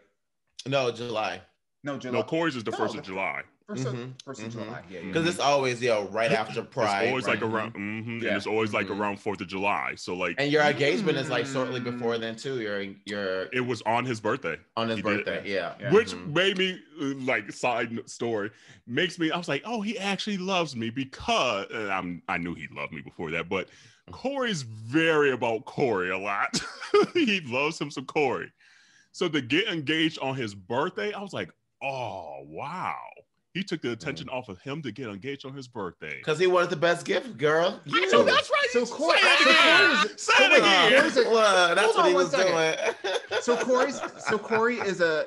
[SPEAKER 2] No, July.
[SPEAKER 1] No, July.
[SPEAKER 3] No, Corey's is the 1st of July.
[SPEAKER 1] First of July, yeah.
[SPEAKER 2] Because it's always right after Pride.
[SPEAKER 3] It's always like around, and it's always like around 4th of July. So like,
[SPEAKER 2] and your engagement is like shortly before then too.
[SPEAKER 3] It was on his birthday.
[SPEAKER 2] On his birthday, yeah.
[SPEAKER 3] Which made me like side story makes me. I was like, oh, he actually loves me because I knew he loved me before that, but Corey's very about Corey a lot. He loves him some Corey. So to get engaged on his birthday, I was like, oh wow. He took the attention off of him to get engaged on his birthday.
[SPEAKER 2] Because he wanted the best gift, girl.
[SPEAKER 3] I know that's right.
[SPEAKER 1] So Corey,
[SPEAKER 3] Say it again.
[SPEAKER 2] Well, that's what he was doing.
[SPEAKER 1] So Corey is a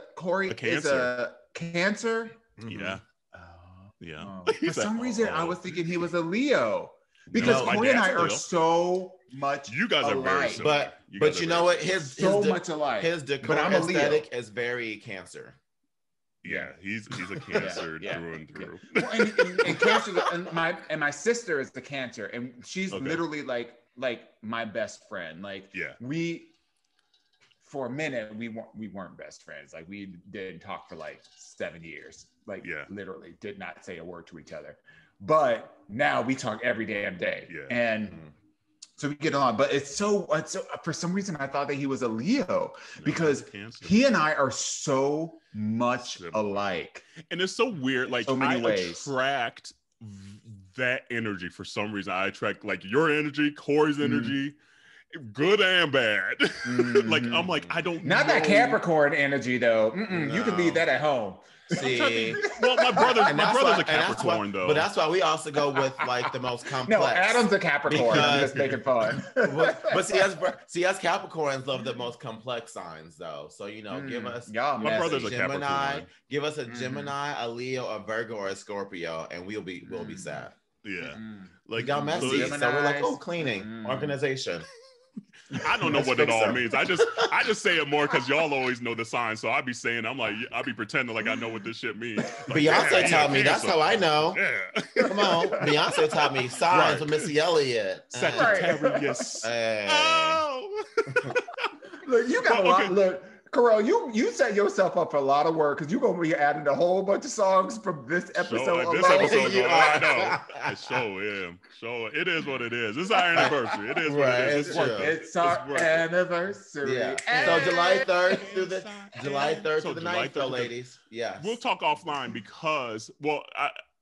[SPEAKER 1] Cancer.
[SPEAKER 3] Yeah.
[SPEAKER 1] Yeah. For some reason, I was thinking he was a Leo because Corey and I are so much.
[SPEAKER 3] You guys are very similar.
[SPEAKER 2] But you know what? His
[SPEAKER 1] much alike.
[SPEAKER 2] His decor aesthetic is very Cancer.
[SPEAKER 3] Yeah, he's a Cancer through and through.
[SPEAKER 1] Well, and Cancer, and my sister is the Cancer, and she's literally like my best friend. Like we, for a minute, we weren't best friends. Like we didn't talk for like 7 years. Like literally did not say a word to each other. But now we talk every damn day, and. So we get along, but it's so for some reason I thought that he was a Leo because he and I are so much alike.
[SPEAKER 3] And it's so weird. Like
[SPEAKER 1] so many ways.
[SPEAKER 3] Attract that energy for some reason. I attract like your energy, Corey's energy, good and bad. Like I'm like, I don't
[SPEAKER 1] Not
[SPEAKER 3] know.
[SPEAKER 1] that Capricorn energy though. No. You can leave that at home.
[SPEAKER 2] See,
[SPEAKER 3] well, my brother's a Capricorn though.
[SPEAKER 2] But that's why we also go with like the most complex.
[SPEAKER 1] No, Adam's a Capricorn. I'm just making fun.
[SPEAKER 2] but see, us Capricorns love the most complex signs though. So give us
[SPEAKER 3] my brother's a
[SPEAKER 2] Gemini.
[SPEAKER 3] Capricorn.
[SPEAKER 2] Give us a Gemini, a Leo, a Virgo, or a Scorpio, and we'll be sad.
[SPEAKER 3] Yeah,
[SPEAKER 2] like y'all messy. So we're like, cleaning, organization.
[SPEAKER 3] I don't know what it all means. I just say it more because y'all always know the signs. So I be saying, I be pretending like I know what this shit means. Like,
[SPEAKER 2] Beyonce taught me. That's how I know.
[SPEAKER 3] Yeah.
[SPEAKER 2] Come on, Beyonce taught me signs with Missy Elliott.
[SPEAKER 3] Sagittarius.
[SPEAKER 2] Hey.
[SPEAKER 3] Oh.
[SPEAKER 1] Look, you got a lot. Look, Kerel, you set yourself up for a lot of work because you're gonna be adding a whole bunch of songs from this episode.
[SPEAKER 3] I know. I am. It is what it is. It's our anniversary. It is what it is.
[SPEAKER 1] It's our anniversary.
[SPEAKER 2] Yeah. So July 3rd through the 9th, though, ladies. Yeah.
[SPEAKER 3] We'll talk offline because,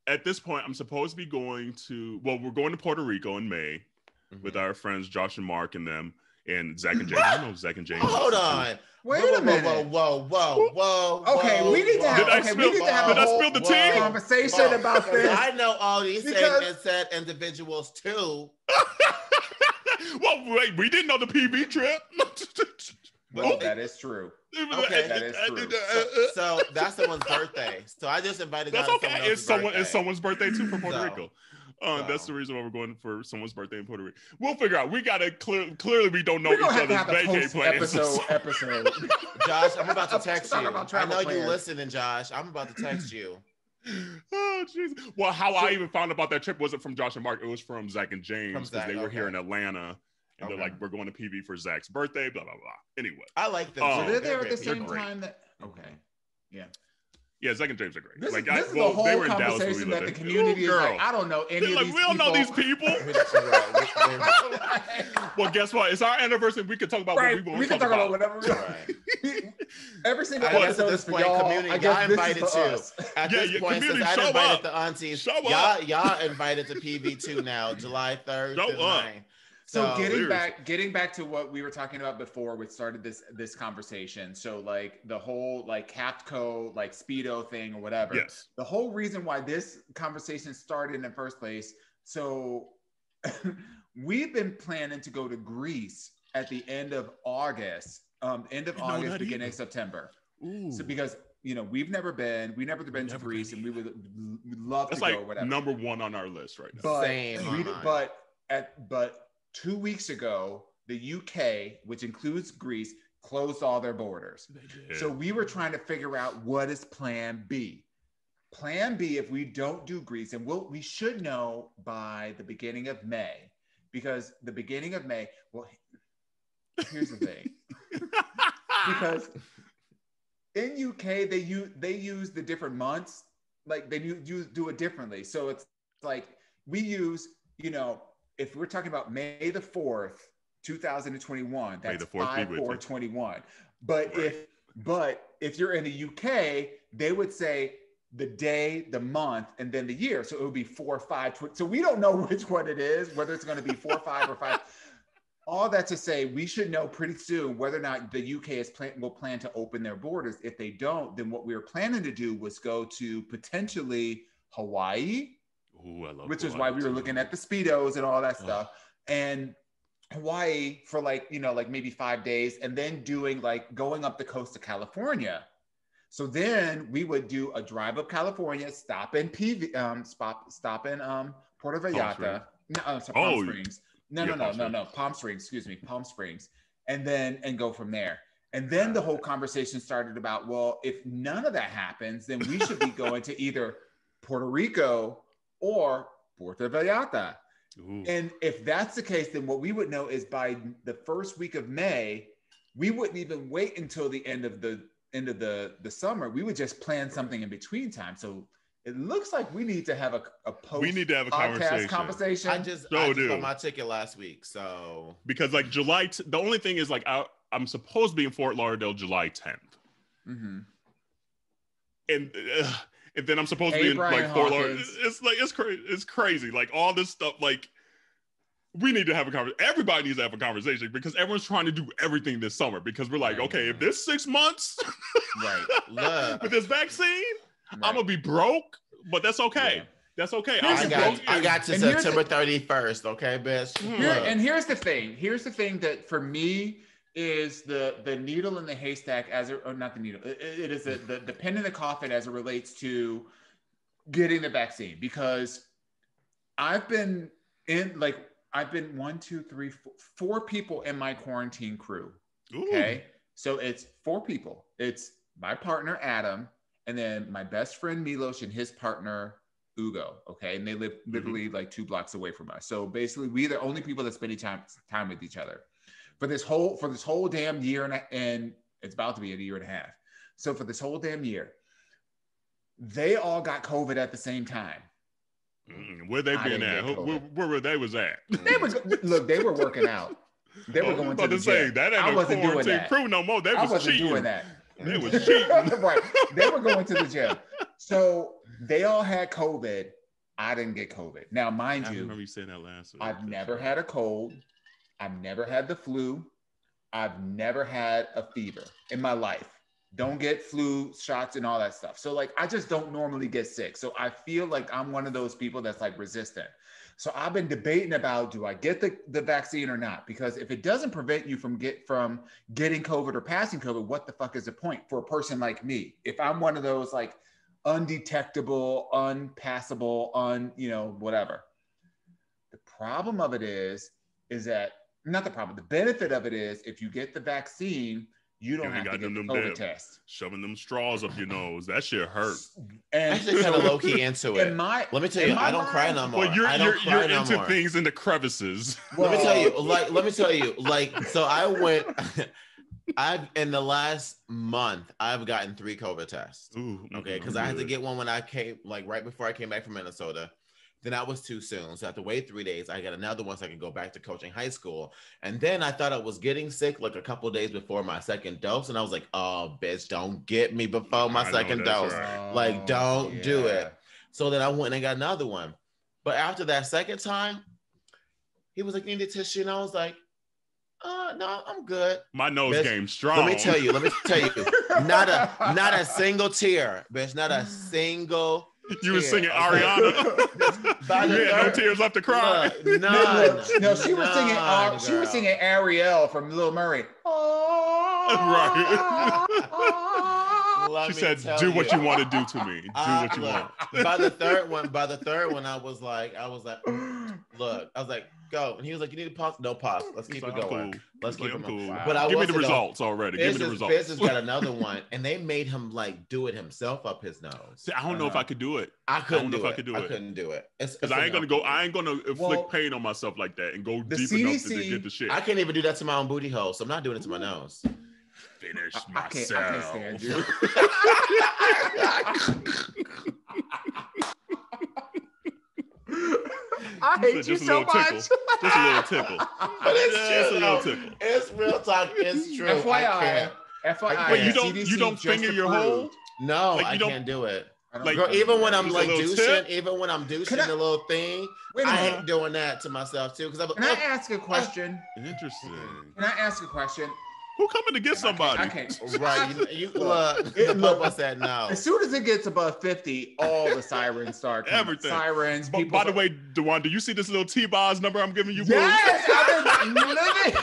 [SPEAKER 3] at this point, I'm supposed to be going to. Well, we're going to Puerto Rico in May with our friends Josh and Mark and them and Zach and James. I know Zach and James.
[SPEAKER 2] Hold on.
[SPEAKER 1] Wait a minute.
[SPEAKER 2] Whoa.
[SPEAKER 1] Okay, we need to have a whole conversation about this.
[SPEAKER 2] I know all these said individuals too.
[SPEAKER 3] Well, wait, we didn't know the PV trip.
[SPEAKER 1] Well, that is true.
[SPEAKER 2] Okay,
[SPEAKER 1] that is true.
[SPEAKER 2] So that's someone's birthday. So I just invited.
[SPEAKER 3] That's okay. It's someone's birthday too from Puerto Rico.
[SPEAKER 2] So.
[SPEAKER 3] That's the reason why we're going for someone's birthday in Puerto Rico. We'll figure out. We gotta clearly we don't know each other's vacay plans.
[SPEAKER 1] Episode.
[SPEAKER 2] Josh, I'm about to text you. I know
[SPEAKER 1] you
[SPEAKER 2] listening, Josh. I'm about to text you.
[SPEAKER 3] Oh, jeez. Well, how I even found about that trip wasn't from Josh and Mark. It was from Zach and James because they were here in Atlanta. And they're like, we're going to PV for Zach's birthday, blah, blah, blah. Anyway.
[SPEAKER 2] I like them.
[SPEAKER 1] So they're there at the same time that... Okay. Yeah.
[SPEAKER 3] Yeah, Zach and James are great.
[SPEAKER 1] This is the whole conversation that the community is like, I don't know any of these people.
[SPEAKER 3] We don't know these people. Well, guess what? It's our anniversary. We can talk about what we want to talk about.
[SPEAKER 1] Whatever. Every single
[SPEAKER 2] I guess
[SPEAKER 1] episode
[SPEAKER 2] at this
[SPEAKER 1] is for
[SPEAKER 2] point,
[SPEAKER 1] y'all.
[SPEAKER 2] community,
[SPEAKER 1] I guess
[SPEAKER 2] y'all
[SPEAKER 1] this is
[SPEAKER 2] invited
[SPEAKER 1] for
[SPEAKER 2] too.
[SPEAKER 1] us.
[SPEAKER 2] At
[SPEAKER 3] Yeah,
[SPEAKER 2] this
[SPEAKER 3] yeah,
[SPEAKER 2] point, since
[SPEAKER 3] community,
[SPEAKER 2] I
[SPEAKER 3] show
[SPEAKER 2] invited
[SPEAKER 3] up.
[SPEAKER 2] the aunties,
[SPEAKER 3] Show up.
[SPEAKER 2] y'all invited to PV2 now, July 3rd
[SPEAKER 3] Show
[SPEAKER 2] to the
[SPEAKER 3] up.
[SPEAKER 2] 9th.
[SPEAKER 1] So
[SPEAKER 3] Seriously.
[SPEAKER 1] getting back to what we were talking about before we started this conversation. So like the whole like Kaftko like speedo thing or whatever.
[SPEAKER 3] Yes.
[SPEAKER 1] The whole reason why this conversation started in the first place. So we've been planning to go to Greece at the end of August, beginning of September.
[SPEAKER 3] Ooh.
[SPEAKER 1] So because we've never been to Greece, and we'd love
[SPEAKER 3] That's
[SPEAKER 1] to go.
[SPEAKER 3] like
[SPEAKER 1] Whatever.
[SPEAKER 3] number one on our list right now.
[SPEAKER 1] But
[SPEAKER 2] Same.
[SPEAKER 1] but 2 weeks ago, the UK, which includes Greece, closed all their borders. So we were trying to figure out what is Plan B. Plan B, if we don't do Greece, and we should know by the beginning of May, because the beginning of May. Well, here's the thing, because in UK they use the different months, like they do it differently. So it's like we use, if we're talking about May the 4th, 2021, that's 5/4/21. But if you're in the UK, they would say the day, the month, and then the year. So it would be 4/5. So we don't know which one it is, whether it's going to be 4/5 or 5. All that to say, we should know pretty soon whether or not the UK will plan to open their borders. If they don't, then what we were planning to do was go to potentially Hawaii.
[SPEAKER 3] Ooh, I love
[SPEAKER 1] which
[SPEAKER 3] Hawaii
[SPEAKER 1] is why we were
[SPEAKER 3] too.
[SPEAKER 1] looking at the speedos and all that stuff, and Hawaii for like maybe 5 days, and then doing like going up the coast of California. So then we would do a drive up California, stop in stop in Puerto Vallarta, Palm Springs. No, Palm Springs. Excuse me, Palm Springs, and go from there. And then the whole conversation started about, well, if none of that happens, then we should be going to either Puerto Rico or Puerto Vallarta.
[SPEAKER 3] Ooh.
[SPEAKER 1] And if that's the case, then what we would know is by the first week of May, we wouldn't even wait until the end of the summer. We would just plan something in between time. So it looks like we need to have a post.
[SPEAKER 3] We need to have a conversation.
[SPEAKER 2] I just bought my ticket last week, so
[SPEAKER 3] because like July, the only thing is like I'm supposed to be in Fort Lauderdale July 10th, and then I'm supposed to be in like Fort Lauderdale. It's crazy. Like all this stuff. Like we need to have a conversation. Everybody needs to have a conversation because everyone's trying to do everything this summer. Because we're like, okay, if this 6 months,
[SPEAKER 2] right,
[SPEAKER 3] with this vaccine, I'm gonna be broke. But that's okay. Yeah. That's okay.
[SPEAKER 2] I got to September 31st. Okay, bitch.
[SPEAKER 1] And here's the thing. Here's the thing that for me is the needle in the haystack or not the needle. It is the pin in the coffin as it relates to getting the vaccine, because I've been 1, 2, 3, 4 people in my quarantine crew.
[SPEAKER 3] Ooh.
[SPEAKER 1] Okay. So it's 4 people. It's my partner, Adam, and then my best friend, Milos, and his partner, Ugo. Okay. And they live literally like 2 blocks away from us. So basically we're the only people that spend time with each other for this whole damn year. And it's about to be a year and a half. So for this whole damn year, they all got COVID at the same time.
[SPEAKER 3] Where they been at? Where they was at?
[SPEAKER 1] They were working out. They were going to the gym.
[SPEAKER 3] That ain't
[SPEAKER 1] I wasn't doing that.
[SPEAKER 3] Crew no more. They was cheating.
[SPEAKER 1] Doing that.
[SPEAKER 3] They was cheating.
[SPEAKER 1] Right. They were going to the gym. So they all had COVID. I didn't get COVID. Now, mind you,
[SPEAKER 3] I remember you saying that last week.
[SPEAKER 1] I've never had a cold. I've never had the flu. I've never had a fever in my life. Don't get flu shots and all that stuff. So like, I just don't normally get sick. So I feel like I'm one of those people that's like resistant. So I've been debating about, do I get the vaccine or not? Because if it doesn't prevent you from getting COVID or passing COVID, what the fuck is the point for a person like me? If I'm one of those like undetectable, unpassable, whatever. The problem of it is that, not the problem, the benefit of it is if you get the vaccine, you don't have to get the COVID test.
[SPEAKER 3] Shoving them straws up your nose. That shit hurts.
[SPEAKER 2] And actually kind of low key into it. Let me tell you, I don't cry no more.
[SPEAKER 3] Well, you're into things in the crevices.
[SPEAKER 2] Well, let me tell you, so in the last month, I've gotten 3 COVID tests.
[SPEAKER 3] Ooh,
[SPEAKER 2] okay, because I had to get one when I came, like right before I came back from Minnesota. Then that was too soon. So I had to wait 3 days. I got another one so I could go back to coaching high school. And then I thought I was getting sick like a couple of days before my second dose. And I was like, oh, bitch, don't get me before my second dose.
[SPEAKER 3] Right.
[SPEAKER 2] Like, don't do it. So then I went and got another one. But after that second time, he was like, you need a tissue? And I was like, no, I'm good.
[SPEAKER 3] My nose
[SPEAKER 2] bitch,
[SPEAKER 3] game strong.
[SPEAKER 2] Let me tell you, not a single tear, bitch, not a single
[SPEAKER 3] You were singing Ariana. You had no tears left to cry.
[SPEAKER 2] None.
[SPEAKER 1] No, she was singing. She was singing Ariel from Little Mermaid.
[SPEAKER 3] Right. She said, "Do what you want to do to me. Do what you want."
[SPEAKER 2] By the third one, I was like, look, I was like, go, and he was like, you need to pause. No pause. Let's keep it going.
[SPEAKER 3] Cool.
[SPEAKER 2] Let's keep it going.
[SPEAKER 3] Wow.
[SPEAKER 2] But I
[SPEAKER 3] give me the results already. Give me the results.
[SPEAKER 2] Business got another one, and they made him like do it himself up his nose.
[SPEAKER 3] See, I don't know if I could do it.
[SPEAKER 2] I couldn't do it.
[SPEAKER 3] I couldn't do it
[SPEAKER 2] Because
[SPEAKER 3] I ain't gonna inflict pain on myself like that and go deep enough to get the shit.
[SPEAKER 2] I can't even do that to my own booty hole, so I'm not doing it to my nose.
[SPEAKER 3] Finish myself.
[SPEAKER 1] I can't stand you. I hate you so much.
[SPEAKER 3] Just a little tickle.
[SPEAKER 2] But it's true. A little tickle. It's real talk. It's true.
[SPEAKER 1] FYI.
[SPEAKER 3] Wait, you don't finger your hole?
[SPEAKER 2] No, like, I can't do it.
[SPEAKER 3] Like,
[SPEAKER 2] girl, even when I'm like douching, the little thing, I hate doing that to myself too. Because
[SPEAKER 1] Can I ask a question?
[SPEAKER 3] Interesting.
[SPEAKER 1] Can I ask a question?
[SPEAKER 3] Who coming to get somebody?
[SPEAKER 1] I can't.
[SPEAKER 2] Right. You look. The Bubba said no.
[SPEAKER 1] As soon as it gets above 50, all the sirens start coming.
[SPEAKER 3] Everything.
[SPEAKER 1] Sirens.
[SPEAKER 3] By the way, Dawon, do you see this little T-Boz number I'm giving you?
[SPEAKER 1] Yes, I've been living.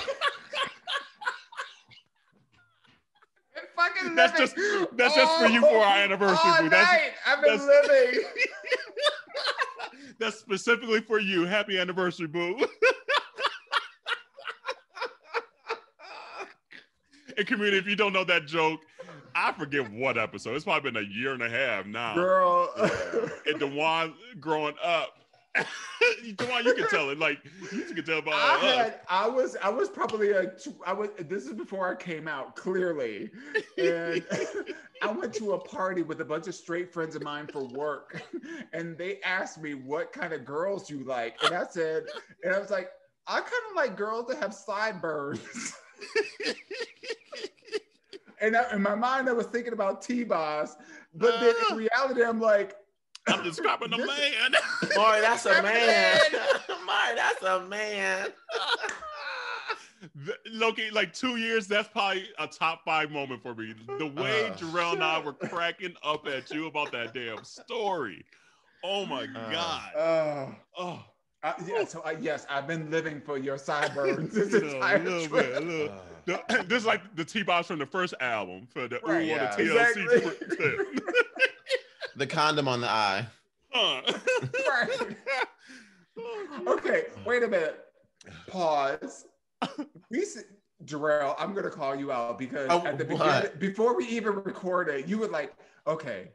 [SPEAKER 3] That's just for you for our anniversary.
[SPEAKER 1] All night. I've been living.
[SPEAKER 3] That's specifically for you. Happy anniversary, boo. And community, if you don't know that joke, I forget what episode. It's probably been a year and a half now.
[SPEAKER 1] Girl.
[SPEAKER 3] Yeah. And Dawon growing up. Dawon, you can tell it. Like, you can tell about
[SPEAKER 1] I was probably this is before I came out, clearly. And I went to a party with a bunch of straight friends of mine for work. And they asked me what kind of girls you like. And I was like, I kind of like girls that have sideburns. And in my mind, I was thinking about T-Boz, but then in reality, I'm like,
[SPEAKER 3] I'm describing a man.
[SPEAKER 2] Mari, that's a man. Mari, that's a man.
[SPEAKER 3] Loki, like 2 years, that's probably a top 5 moment for me. The way Jerrell and I were cracking up at you about that damn story. Oh my God.
[SPEAKER 1] Yes, I've been living for your sideburns this entire trip.
[SPEAKER 3] This is like the T-Boz from the first album for the
[SPEAKER 1] right,
[SPEAKER 3] on the TLC clip.
[SPEAKER 2] The condom on the eye.
[SPEAKER 1] Right. Okay, wait a minute. Pause. Jerrell, I'm gonna call you out because at the beginning, before we even recorded, you were like, okay,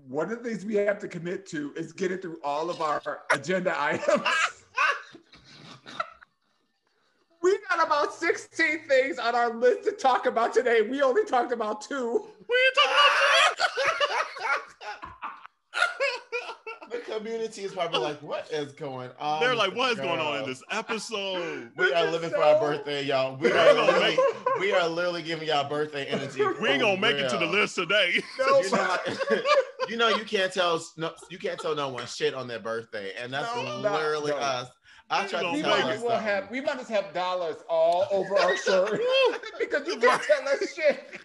[SPEAKER 1] one of the things we have to commit to is getting through all of our agenda items. We got about 16 things on our list to talk about today. We only talked about 2.
[SPEAKER 3] We ain't talking about shit.
[SPEAKER 2] The community is probably like, what is going on?
[SPEAKER 3] They're like, what is going on in this episode?
[SPEAKER 2] We are living for our birthday, y'all. We are literally giving y'all birthday energy.
[SPEAKER 3] We ain't gonna make it to the list today.
[SPEAKER 1] No,
[SPEAKER 2] you can't tell no one shit on their birthday, and that's literally us.
[SPEAKER 1] We might just have dollars all over our shirt because you can't tell us shit.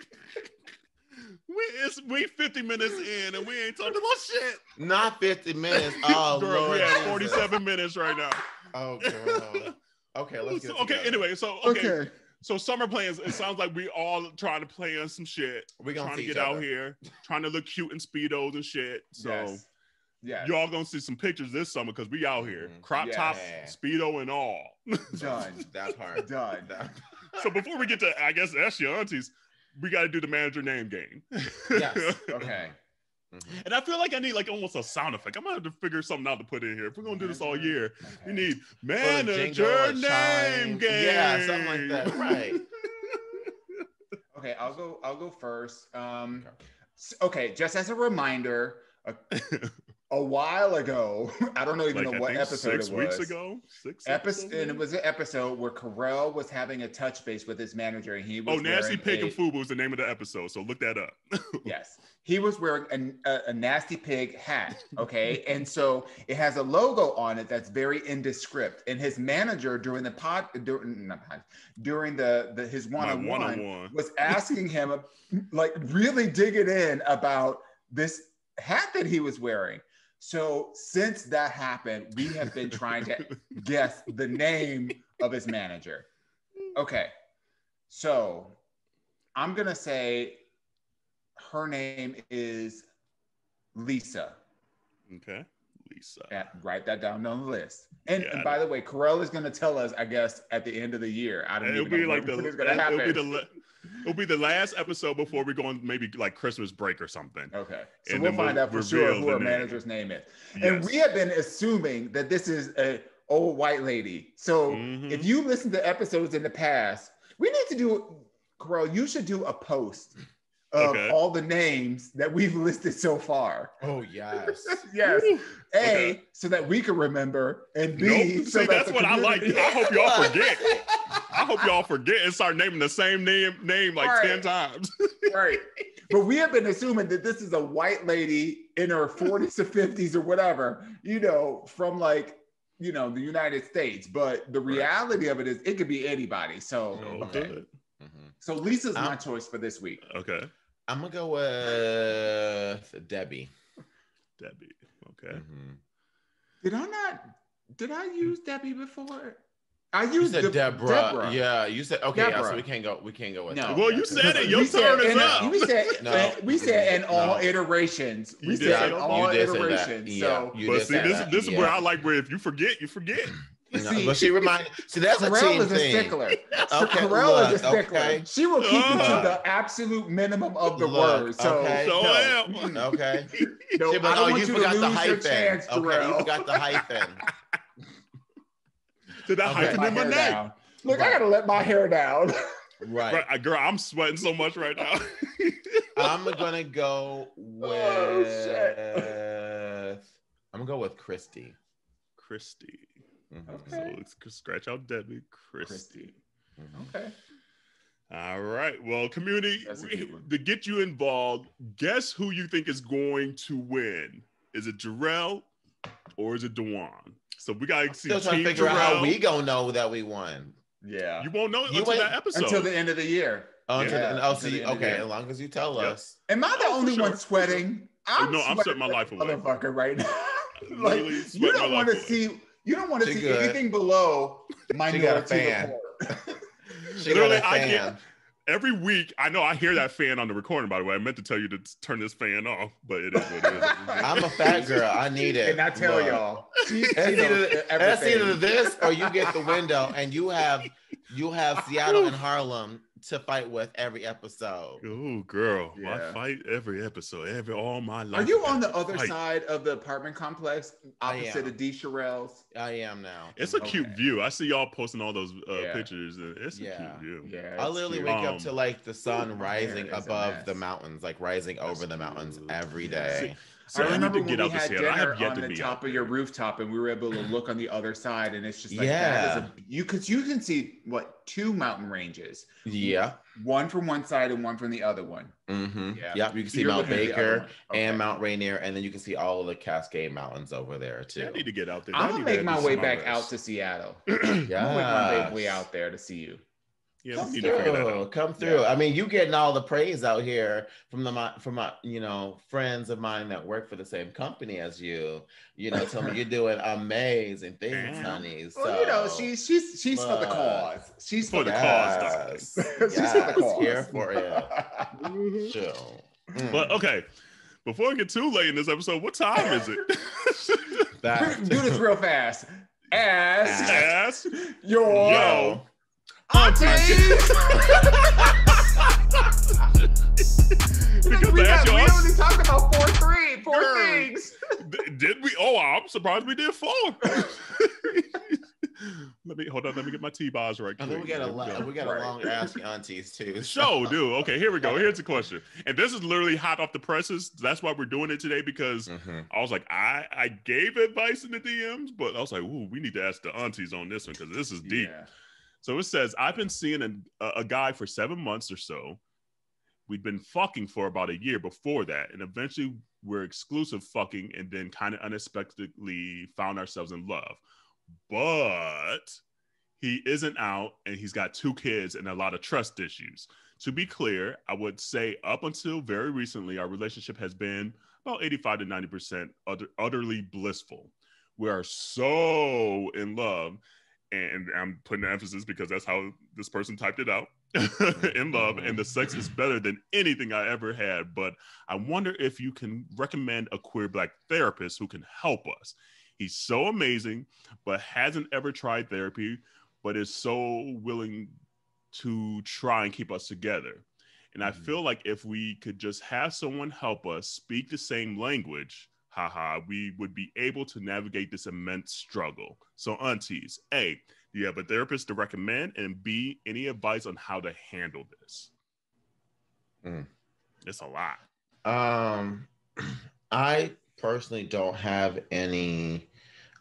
[SPEAKER 3] We 50 minutes in and we ain't talking about shit.
[SPEAKER 2] Not 50 minutes. Oh,
[SPEAKER 3] girl,
[SPEAKER 2] Lord,
[SPEAKER 3] we have 47 minutes right now.
[SPEAKER 2] Oh, girl. Okay, let's get
[SPEAKER 3] okay.
[SPEAKER 2] Together.
[SPEAKER 3] Anyway, so summer plans. It sounds like we all trying to plan some shit.
[SPEAKER 2] We're gonna
[SPEAKER 3] trying to get out here, trying to look cute in speedos and shit. So.
[SPEAKER 1] Yes.
[SPEAKER 3] Y'all gonna see some pictures this summer because we out here. Crop top, speedo, and all.
[SPEAKER 1] Done.
[SPEAKER 2] That part.
[SPEAKER 1] Done.
[SPEAKER 3] So before we get to, I guess, that's your aunties, we got to do the manager name game.
[SPEAKER 1] Yes. Okay.
[SPEAKER 3] And I feel like I need like almost a sound effect. I'm gonna have to figure something out to put in here. If we're gonna do this all year, we need manager name game.
[SPEAKER 2] Yeah, something like that. Right.
[SPEAKER 1] Okay, I'll go first. Okay, just as a reminder, a while ago. I don't even know what episode it was.
[SPEAKER 3] 6 weeks ago.
[SPEAKER 1] And it was an episode where Kerel was having a touch base with his manager, and he was
[SPEAKER 3] Nasty Pig and Fubu was the name of the episode. So look that up.
[SPEAKER 1] Yes, he was wearing a Nasty Pig hat. Okay, and so it has a logo on it that's very indescript. And his manager during his one-on-one was asking him, like, really digging in about this hat that he was wearing. So since that happened, we have been trying to guess the name of his manager. Okay, so I'm gonna say her name is Lisa.
[SPEAKER 3] Okay, Lisa.
[SPEAKER 1] Yeah, write that down on the list. And by the way, Kerel is gonna tell us, I guess, at the end of the year. I don't even know when it's gonna happen.
[SPEAKER 3] It'll be the last episode before we go on maybe like Christmas break or something.
[SPEAKER 1] Okay. So we'll find out for sure who our manager's name is. Yes. And we have been assuming that this is an old white lady. So if you listen to episodes in the past, we need to do, Kerel, you should do a post of all the names that we've listed so far.
[SPEAKER 2] Oh, yes.
[SPEAKER 1] Yes. A, so that we can remember, and B, so
[SPEAKER 3] that's what I like. I hope y'all forget. I hope y'all forget and start naming the same name like 10 times.
[SPEAKER 1] Right. But we have been assuming that this is a white lady in her 40s or 50s or whatever, from like, the United States. But the reality of it is it could be anybody. So, So Lisa's my choice for this week.
[SPEAKER 3] Okay.
[SPEAKER 2] I'm going to go with Debbie.
[SPEAKER 3] Okay.
[SPEAKER 1] Did I use Debbie before? I used
[SPEAKER 2] Deborah. Yeah, you said okay.
[SPEAKER 1] Deborah.
[SPEAKER 2] Yeah, so we can't go with
[SPEAKER 1] no.
[SPEAKER 3] Well, you said it. Your turn is up.
[SPEAKER 1] We said in all iterations. We said in all iterations. So,
[SPEAKER 3] but see, this is where I like where if you forget, you forget.
[SPEAKER 2] But she reminded. See, that's
[SPEAKER 1] Kerel
[SPEAKER 2] a team
[SPEAKER 1] is a stickler. Kerel is a stickler. Okay. She will keep you to the absolute minimum of the word. So,
[SPEAKER 2] okay. Okay.
[SPEAKER 1] No, I don't want you to lose your chance,
[SPEAKER 2] Okay, you forgot the hyphen.
[SPEAKER 3] Did I hyphen in my name?
[SPEAKER 1] Look, I gotta let my hair down.
[SPEAKER 2] Right.
[SPEAKER 3] Girl, I'm sweating so much right now.
[SPEAKER 2] I'm gonna go with. I'm gonna go with Christy.
[SPEAKER 3] Okay. So let's scratch out Debbie. Christy.
[SPEAKER 1] Okay.
[SPEAKER 3] All right. Well, community, to get you involved, guess who you think is going to win? Is it Jerrell or is it Dawon? So we gotta see.
[SPEAKER 2] Still trying to figure out how we gonna know that we won.
[SPEAKER 1] Yeah.
[SPEAKER 3] You won't know until that episode.
[SPEAKER 1] Until the end of the year.
[SPEAKER 2] Okay, as long as you tell us.
[SPEAKER 1] Am I the only one sweating?
[SPEAKER 3] I'm sweating my life away.
[SPEAKER 1] Motherfucker right now. Like, you don't want to see anything below Minority Report.
[SPEAKER 3] Literally, I can't. Every week, I know I hear that fan on the recording, by the way. I meant to tell you to turn this fan off, but it is what it is.
[SPEAKER 2] I'm a fat girl. I need it.
[SPEAKER 1] And I tell y'all.
[SPEAKER 2] That's either this or you get the window and you have Seattle and Harlem to fight with every episode.
[SPEAKER 3] Oh, girl. Yeah. I fight every episode, all my life.
[SPEAKER 1] Are you on the other side of the apartment complex opposite of D. Jerrell's?
[SPEAKER 2] I am now.
[SPEAKER 3] It's a cute view. I see y'all posting all those pictures. It's a cute view.
[SPEAKER 1] Yeah,
[SPEAKER 2] I literally wake up to like the sun rising above the mountains, like rising over the mountains every day.
[SPEAKER 1] I remember when we had dinner on the top of your rooftop and we were able to look on the other side and it's just like, because you can see two mountain ranges.
[SPEAKER 2] Yeah.
[SPEAKER 1] One from one side and one from the other one.
[SPEAKER 2] Mm-hmm. Yeah. You can see Mount Baker and Mount Rainier, and then you can see all of the Cascade Mountains over there too.
[SPEAKER 3] I need to get out there.
[SPEAKER 1] I'm going to make my way back out to Seattle. I'm going to make my way out there to see you.
[SPEAKER 3] Yeah,
[SPEAKER 2] come through. Yeah. I mean, you getting all the praise out here from my friends of mine that work for the same company as you. Tell me you're doing amazing things, honey. So,
[SPEAKER 1] well, she's for the cause. She's for the
[SPEAKER 2] cause.
[SPEAKER 1] She's for the cause.
[SPEAKER 2] Here for it. Sure.
[SPEAKER 3] But okay, before we get too late in this episode, what time is it?
[SPEAKER 1] Do this real fast. Ask
[SPEAKER 3] your
[SPEAKER 1] Aunteas. We only talked about four things.
[SPEAKER 3] Did we? Oh, I'm surprised we did 4. Let me get my T-bars right
[SPEAKER 2] And
[SPEAKER 3] quick.
[SPEAKER 2] then we got a long Ask Your Aunties too.
[SPEAKER 3] Show, dude. Okay, here we go. Here's the question. And this is literally hot off the presses. That's why we're doing it today, because I was like, I gave advice in the DMs, but I was like, ooh, we need to ask the aunties on this one because this is deep.
[SPEAKER 1] Yeah.
[SPEAKER 3] So it says, I've been seeing a guy for 7 months or so. We'd been fucking for about a year before that. And eventually we're exclusive fucking, and then kind of unexpectedly found ourselves in love. But he isn't out, and he's got 2 kids and a lot of trust issues. To be clear, I would say up until very recently, our relationship has been about 85 to 90% utterly blissful. We are so in love, and I'm putting the emphasis because that's how this person typed it out. In love, and the sex is better than anything I ever had. But I wonder if you can recommend a queer Black therapist who can help us. He's so amazing, but hasn't ever tried therapy, but is so willing to try and keep us together. And I feel like if we could just have someone help us speak the same language, we would be able to navigate this immense struggle. So aunties, A, do you have a therapist to recommend? And B, any advice on how to handle this? It's a lot.
[SPEAKER 2] I personally don't have any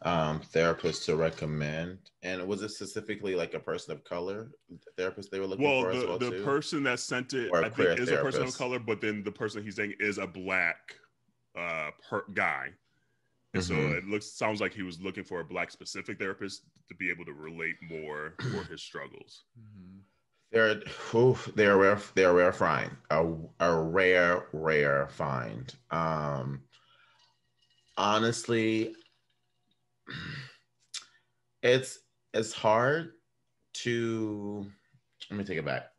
[SPEAKER 2] therapist to recommend. And was it specifically like a person of color therapist they were looking for as well
[SPEAKER 3] the
[SPEAKER 2] too?
[SPEAKER 3] person that sent it, I think, is a person of color, but then the person he's saying is a Black guy. And so it sounds like he was looking for a Black specific therapist to be able to relate more for his struggles.
[SPEAKER 2] They're a rare find. A rare find. Honestly, it's hard to, let me take it back.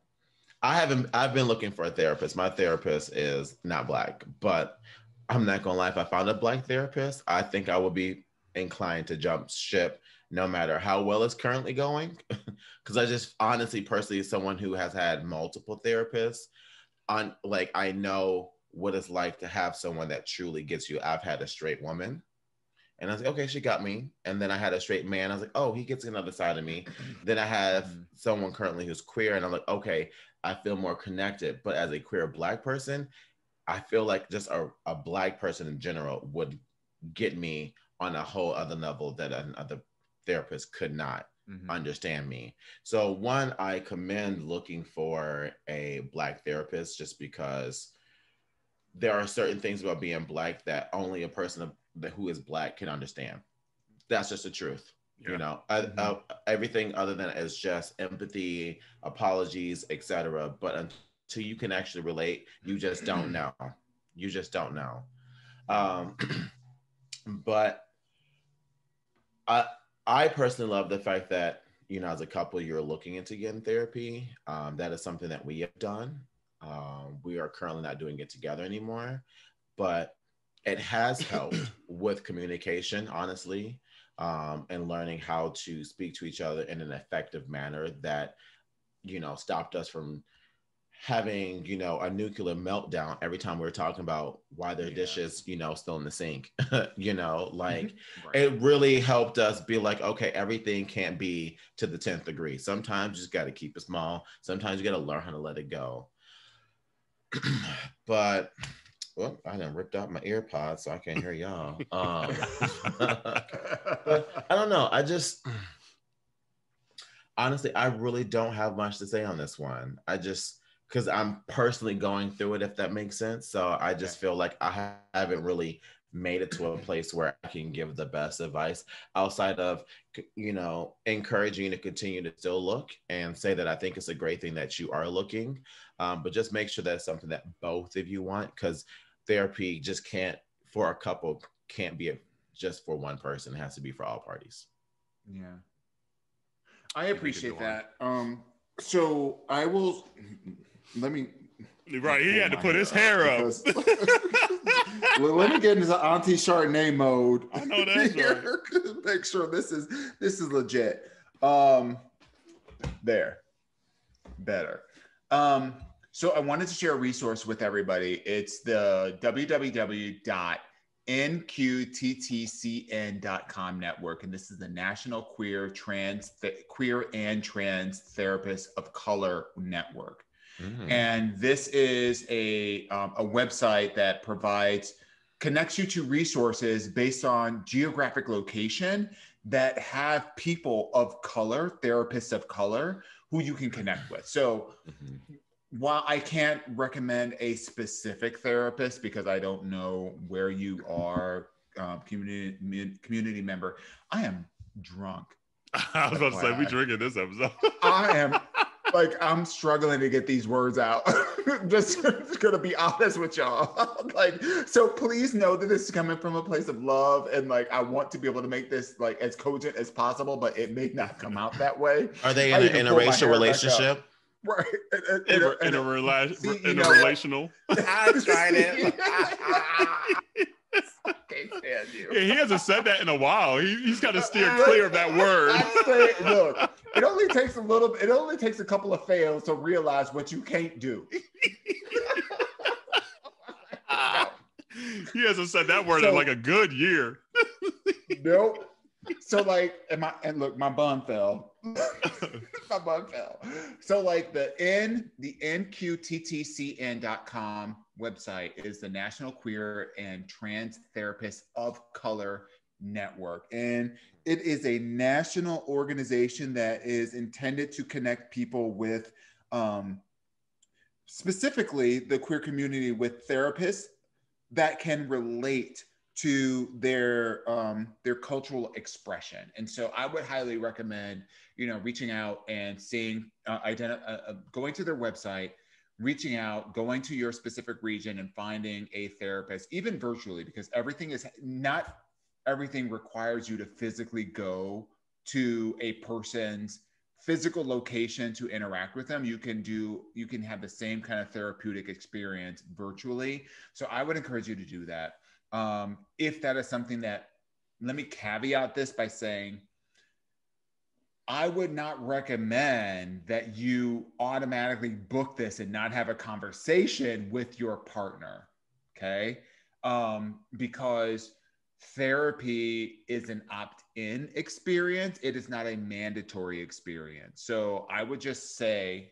[SPEAKER 2] I've been looking for a therapist. My therapist is not Black, but I'm not gonna lie, if I found a Black therapist, I think I would be inclined to jump ship no matter how well it's currently going. Because I just honestly, personally, someone who has had multiple therapists, I know what it's like to have someone that truly gets you. I've had a straight woman, and I was like, okay, she got me. And then I had a straight man. I was like, oh, he gets another side of me. Then I have someone currently who's queer, and I'm like, okay, I feel more connected. But as a queer Black person, I feel like just a Black person in general would get me on a whole other level that another therapist could not understand me. So one, I commend looking for a Black therapist just because there are certain things about being Black that only a person who is Black can understand. That's just the truth. Yeah. You know, everything other than it is just empathy, apologies, etc. But until you can actually relate, you just don't know. You just don't know. But I personally love the fact that, you know, as a couple, you're looking into getting therapy. That is something that we have done. We are currently not doing it together anymore, but it has helped with communication, honestly, and learning how to speak to each other in an effective manner that, you know, stopped us from having, you know, a nuclear meltdown every time we were talking about why their dishes, you know, still in the sink. You know, like it really helped us be like, okay, everything can't be to the 10th degree. Sometimes you just got to keep it small. Sometimes you got to learn how to let it go. But well, I done ripped out my earpods, so I can't hear y'all. But I don't know. I just honestly, I really don't have much to say on this one. Because I'm personally going through it, if that makes sense. So I just feel like I haven't really made it to a place where I can give the best advice outside of, you know, encouraging you to continue to still look and say that I think it's a great thing that you are looking. But just make sure that's something that both of you want, because therapy just can't, for a couple, can't be just for one person. It has to be for all parties.
[SPEAKER 1] Yeah. I appreciate that. So I will... Let me.
[SPEAKER 3] Right, he had to put his hair up.
[SPEAKER 1] Well, let me get into Auntie Chardonnay mode.
[SPEAKER 3] I know that's right.
[SPEAKER 1] Make sure this is legit. There, better. So I wanted to share a resource with everybody. It's the www.kaftko, nqttcn.com network, and this is the National Queer and Trans Therapists of Color Network. And this is a website that connects you to resources based on geographic location that have people of color, therapists of color, who you can connect with. So while I can't recommend a specific therapist because I don't know where you are, community member, I am drunk.
[SPEAKER 3] I was about to say, we drinking this episode.
[SPEAKER 1] I'm struggling to get these words out. Just gonna be honest with y'all. So please know that this is coming from a place of love, and I want to be able to make this as cogent as possible, but it may not come out that way.
[SPEAKER 2] Are they in a racial relationship?
[SPEAKER 1] Right.
[SPEAKER 3] In a relational.
[SPEAKER 2] I tried it.
[SPEAKER 3] Yeah, he hasn't said that in a while. He's got to steer clear of that word.
[SPEAKER 1] Look, it only takes a couple of fails to realize what you can't do.
[SPEAKER 3] He hasn't said that word in a good year.
[SPEAKER 1] Nope. So my bun fell. My bun fell. So the nqttcn.com website is the National Queer and Trans Therapists of Color Network. And it is a national organization that is intended to connect people with specifically the queer community with therapists that can relate to their cultural expression. And so I would highly recommend, reaching out and going to their website, reaching out, going to your specific region and finding a therapist, even virtually, because not everything requires you to physically go to a person's physical location to interact with them. You can have the same kind of therapeutic experience virtually. So I would encourage you to do that. If that is something let me caveat this by saying, I would not recommend that you automatically book this and not have a conversation with your partner, okay? Because therapy is an opt-in experience. It is not a mandatory experience. So I would just say,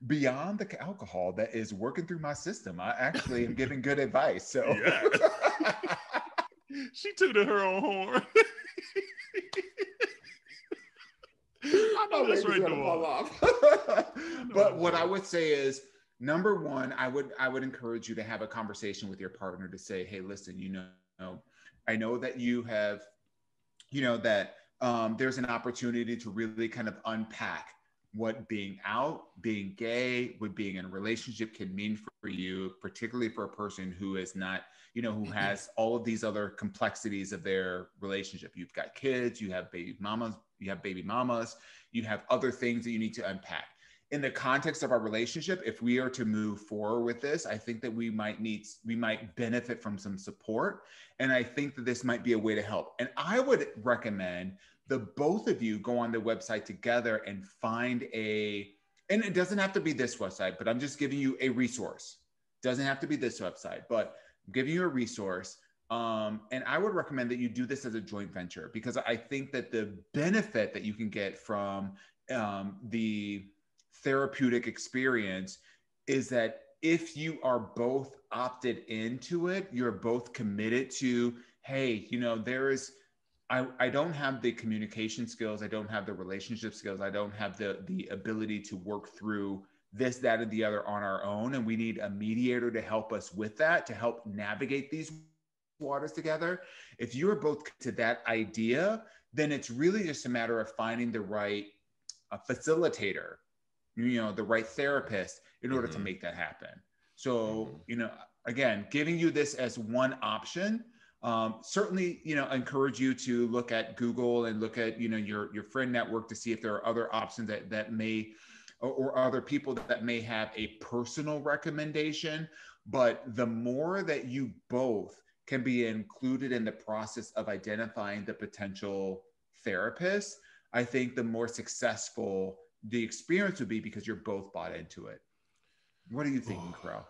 [SPEAKER 1] beyond the alcohol that is working through my system, I actually am giving good advice. So
[SPEAKER 3] yeah. She tooted her own horn. I know that's right, Dawon.
[SPEAKER 1] But what I would say is, number one, I would encourage you to have a conversation with your partner to say, hey, listen, I know that you have, that there's an opportunity to really kind of unpack what being out, being gay, what being in a relationship can mean for you, particularly for a person who is not, who has all of these other complexities of their relationship. You've got kids, you have baby mamas, you have other things that you need to unpack. In the context of our relationship, if we are to move forward with this, I think that we might benefit from some support. And I think that this might be a way to help. And I would recommend the both of you go on the website together and find and it doesn't have to be this website, but I'm just giving you a resource. It doesn't have to be this website, but I'm giving you a resource. And I would recommend that you do this as a joint venture, because I think that the benefit that you can get from the therapeutic experience is that if you are both opted into it, you're both committed to, hey, I don't have the communication skills. I don't have the relationship skills. I don't have the ability to work through this, that, and the other on our own. And we need a mediator to help us with that, to help navigate these waters together. If you're both to that idea, then it's really just a matter of finding the right facilitator, the right therapist in order to make that happen. So, again, giving you this as one option. Certainly, encourage you to look at Google and look at, your friend network to see if there are other options that may, or other people that may have a personal recommendation. But the more that you both can be included in the process of identifying the potential therapist, I think the more successful the experience would be, because you're both bought into it. What are you thinking, Kerel?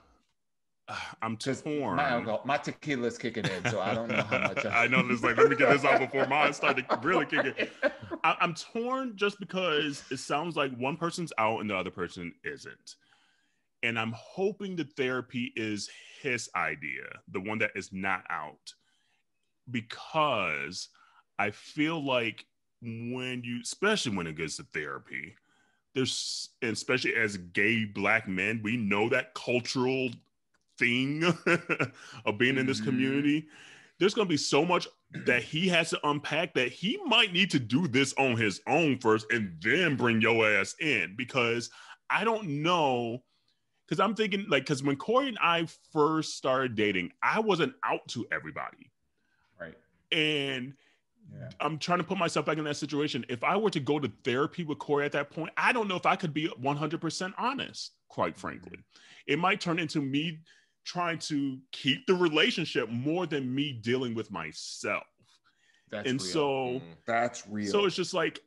[SPEAKER 3] I'm torn.
[SPEAKER 1] My tequila's kicking in, so I don't know how much.
[SPEAKER 3] I know this. Like, let me get this out before mine started really kicking. I'm torn just because it sounds like one person's out and the other person isn't, and I'm hoping the therapy is his idea, the one that is not out, because I feel like especially when it gets to therapy, there's, and especially as gay Black men, we know that cultural thing of being in this community. There's going to be so much that he has to unpack that he might need to do this on his own first and then bring your ass in, because I don't know. Because I'm thinking, like, because when Corey and I first started dating, I wasn't out to everybody.
[SPEAKER 1] Right.
[SPEAKER 3] And I'm trying to put myself back in that situation. If I were to go to therapy with Corey at that point, I don't know if I could be 100% honest, quite frankly. It might turn into me trying to keep the relationship more than me dealing with myself. That's real. So it's just like,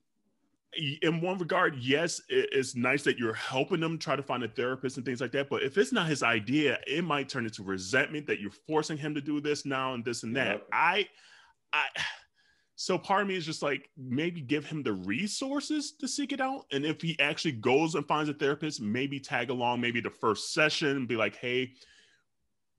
[SPEAKER 3] in one regard, yes, it's nice that you're helping them try to find a therapist and things like that. But if it's not his idea, it might turn into resentment that you're forcing him to do this now and this and that. So part of me is just like, maybe give him the resources to seek it out. And if he actually goes and finds a therapist, maybe tag along, maybe the first session and be like, hey,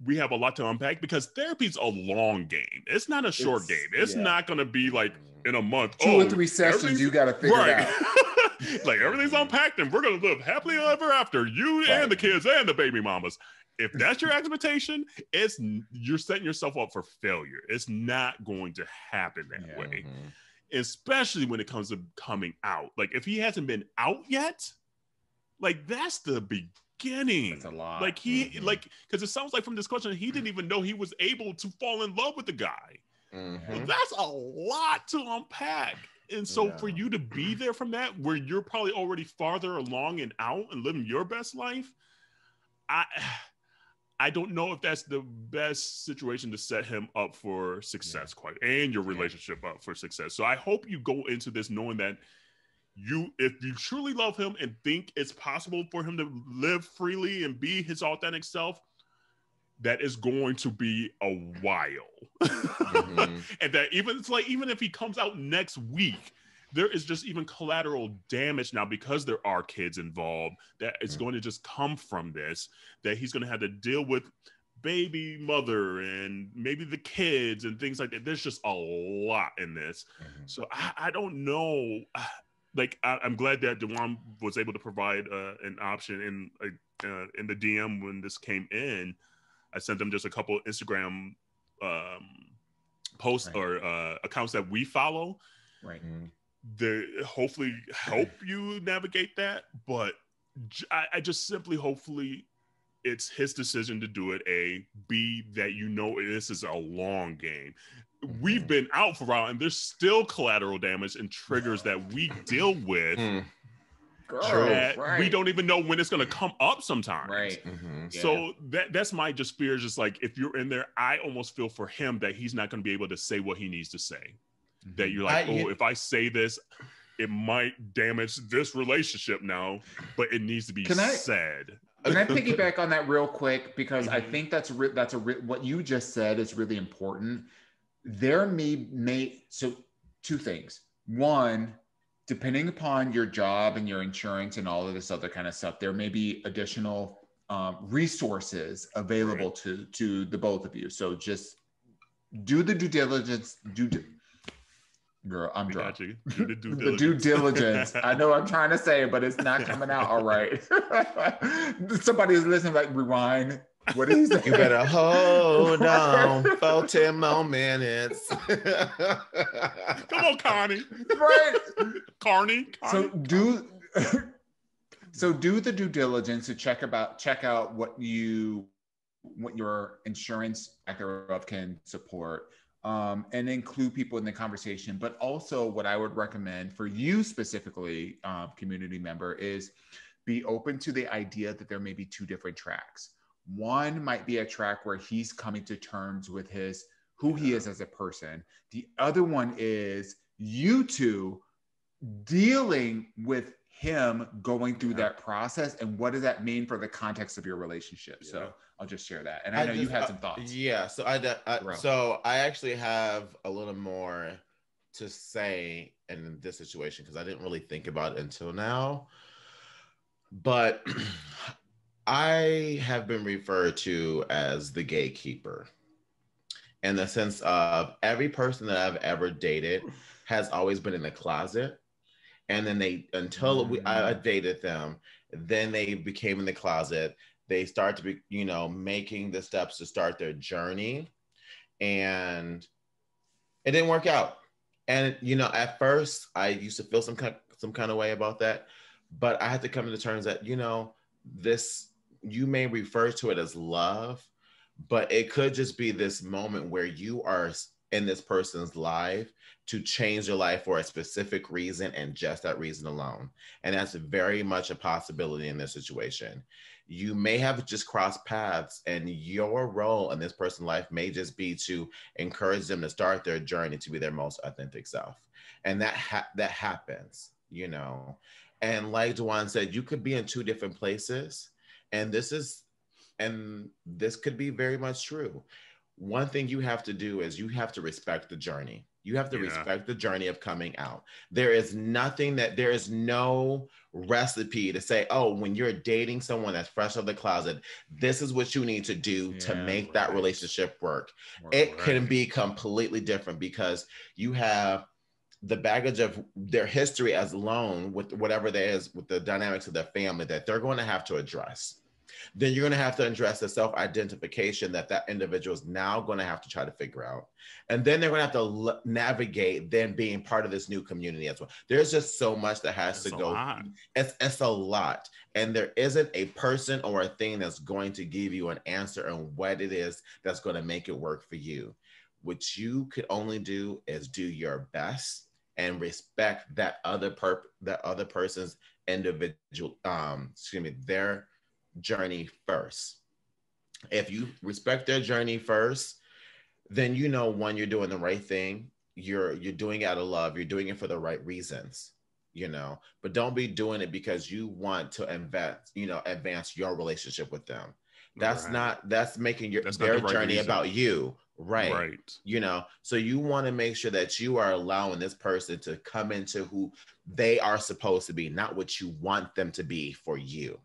[SPEAKER 3] we have a lot to unpack, because therapy's a long game. It's not a short game. It's not going to be like in a month.
[SPEAKER 1] 2 or 3 sessions, you got to figure it out.
[SPEAKER 3] Like, everything's unpacked and we're going to live happily ever after, you and the kids and the baby mamas. If that's your expectation, you're setting yourself up for failure. It's not going to happen that way. Especially when it comes to coming out. Like, if he hasn't been out yet, like, that's the beginning.
[SPEAKER 1] That's a lot.
[SPEAKER 3] Like, because it sounds like from this question, he didn't even know he was able to fall in love with the guy. Well, that's a lot to unpack. And so for you to be there from that, where you're probably already farther along and out and living your best life, I don't know if that's the best situation to set him up for success, and your relationship up for success. So I hope you go into this knowing that if you truly love him and think it's possible for him to live freely and be his authentic self, that is going to be a while. And that even if he comes out next week, there is just even collateral damage now, because there are kids involved, that it's going to just come from this, that he's going to have to deal with baby mother and maybe the kids and things like that. There's just a lot in this. So I don't know. Like, I'm glad that Dawon was able to provide an option in the DM when this came in. I sent them just a couple of Instagram posts or accounts that we follow.
[SPEAKER 1] Right.
[SPEAKER 3] They hopefully help you navigate that, but I just simply, hopefully, it's his decision to do it. A, B, that this is a long game. We've been out for a while, and there's still collateral damage and triggers that we deal with. We don't even know when it's going to come up sometimes. Right. So that's my just fear. Is just like, if you're in there, I almost feel for him that he's not going to be able to say what he needs to say. That you're like, if I say this, it might damage this relationship now, but it needs to be said.
[SPEAKER 1] Can I piggyback on that real quick? Because I think what you just said is really important. There so 2 things. One, depending upon your job and your insurance and all of this other kind of stuff, there may be additional resources available to the both of you. So just do the due diligence. Girl, I'm drunk.
[SPEAKER 3] The
[SPEAKER 1] due diligence. I know I'm trying to say it, but it's not coming out all right. Somebody is listening, like, rewind. What is that?
[SPEAKER 2] You better hold on for 10 more minutes.
[SPEAKER 3] Come on, Connie.
[SPEAKER 1] Right.
[SPEAKER 3] Carney.
[SPEAKER 1] So do the due diligence to check out what your insurance thereof can support. And include people in the conversation. But also what I would recommend for you specifically, community member, is be open to the idea that there may be 2 different tracks. One might be a track where he's coming to terms with who he is as a person. The other one is you two dealing with him going through that process, and what does that mean for the context of your relationship? So I'll just share that. And I know you had some thoughts.
[SPEAKER 2] Yeah. So I actually have a little more to say in this situation because I didn't really think about it until now. But I have been referred to as the gatekeeper in the sense of every person that I've ever dated has always been in the closet. And then I dated them, then they became in the closet. They start to be, making the steps to start their journey. And it didn't work out. And, at first I used to feel some kind of way about that. But I had to come to terms that, you may refer to it as love, but it could just be this moment where you are in this person's life to change their life for a specific reason and just that reason alone. And that's very much a possibility in this situation. You may have just crossed paths and your role in this person's life may just be to encourage them to start their journey to be their most authentic self. And that happens, And like Dawon said, you could be in two different places. And this could be very much true. One thing you have to do is you have to respect the journey. You have to respect the journey of coming out. There is no recipe to say, oh, when you're dating someone that's fresh out of the closet, this is what you need to do to make that relationship work. It can be completely different because you have the baggage of their history as alone with whatever there is with the dynamics of their family that they're going to have to address. Then you're going to have to address the self-identification that individual is now going to have to try to figure out. And then they're going to have to navigate then being part of this new community as well. There's just so much that has to go. It's a lot. And there isn't a person or a thing that's going to give you an answer on what it is that's going to make it work for you. What you could only do is do your best and respect that other person's individual, their journey first. If you respect their journey first, then when you're doing the right thing, you're doing it out of love, you're doing it for the right reasons, but don't be doing it because you want to advance your relationship with them. That's making their journey about you. Right. So you want to make sure that you are allowing this person to come into who they are supposed to be, not what you want them to be for you.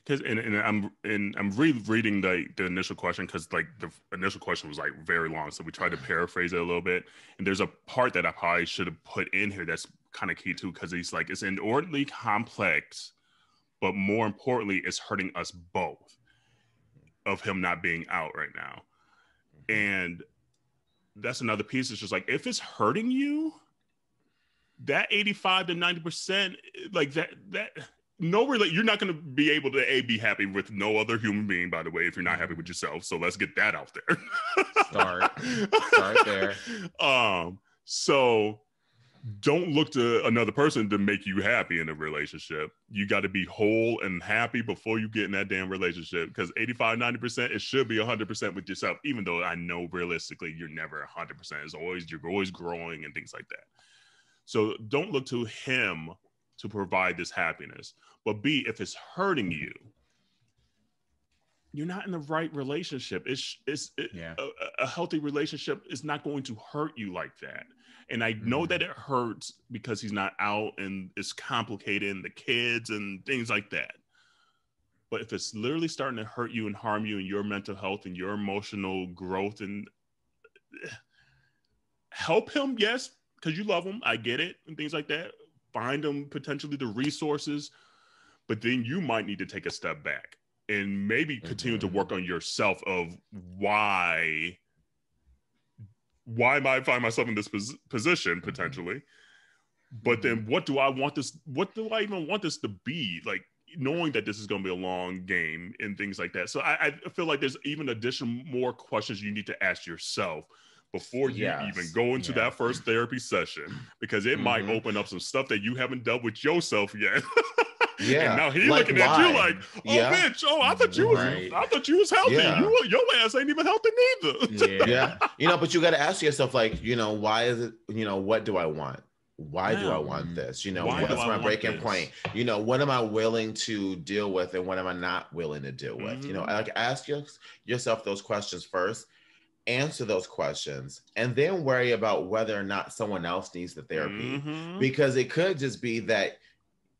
[SPEAKER 3] Because I'm rereading the initial question because the initial question was very long, so we tried to paraphrase it a little bit. And there's a part that I probably should have put in here that's kind of key too, because he's it's inordinately complex, but more importantly, it's hurting us both of him not being out right now. And that's another piece. It's just if it's hurting you, that 85 to 90%, that. You're not going to be able to be happy with no other human being, by the way, if you're not happy with yourself. So let's get that out there. Start there. So don't look to another person to make you happy in a relationship. You got to be whole and happy before you get in that damn relationship, because 85, 90%, it should be 100% with yourself, even though I know realistically you're never 100%. You're always growing and things like that. So don't look to him to provide this happiness. But B, if it's hurting you, you're not in the right relationship. A healthy relationship is not going to hurt you like that. And I know that it hurts because he's not out and it's complicated and the kids and things like that. But if it's literally starting to hurt you and harm you and your mental health and your emotional growth, and help him, yes, because you love him, I get it, and things like that. Find them potentially the resources, but then you might need to take a step back and maybe continue to work on yourself of why might I find myself in this position potentially, but then what do I even want this to be, knowing that this is going to be a long game and things like that. So I feel like there's even more questions you need to ask yourself before you even go into that first therapy session, because it might open up some stuff that you haven't dealt with yourself yet. And now he's looking at you bitch, I thought you was healthy. Your ass ain't even healthy neither.
[SPEAKER 2] But you got to ask yourself, why is it, what do I want? why do I want this? You know,
[SPEAKER 3] Why
[SPEAKER 2] what's
[SPEAKER 3] do I
[SPEAKER 2] my
[SPEAKER 3] want
[SPEAKER 2] breaking
[SPEAKER 3] this?
[SPEAKER 2] point? You know, what am I willing to deal with and what am I not willing to deal with? You know, like ask yourself those questions first, answer those questions, and then worry about whether or not someone else needs the therapy. Because it could just be that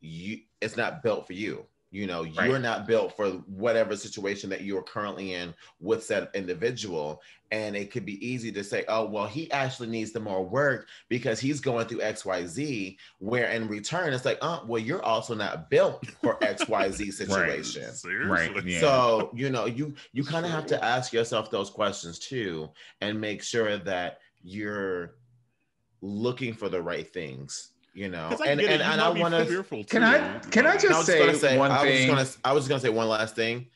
[SPEAKER 2] it's not built for you. You know, you're not built for whatever situation that you're currently in with said individual. And it could be easy to say, oh, well, he actually needs the more work because he's going through XYZ, where in return, it's like, oh, well, you're also not built for XYZ situation.
[SPEAKER 3] Right.
[SPEAKER 1] Yeah.
[SPEAKER 2] So, you know, you kind of have to ask yourself those questions too, and make sure that you're looking for the right things. You know, and I want to.
[SPEAKER 1] Can I just say one thing?
[SPEAKER 2] I was just gonna say one last thing.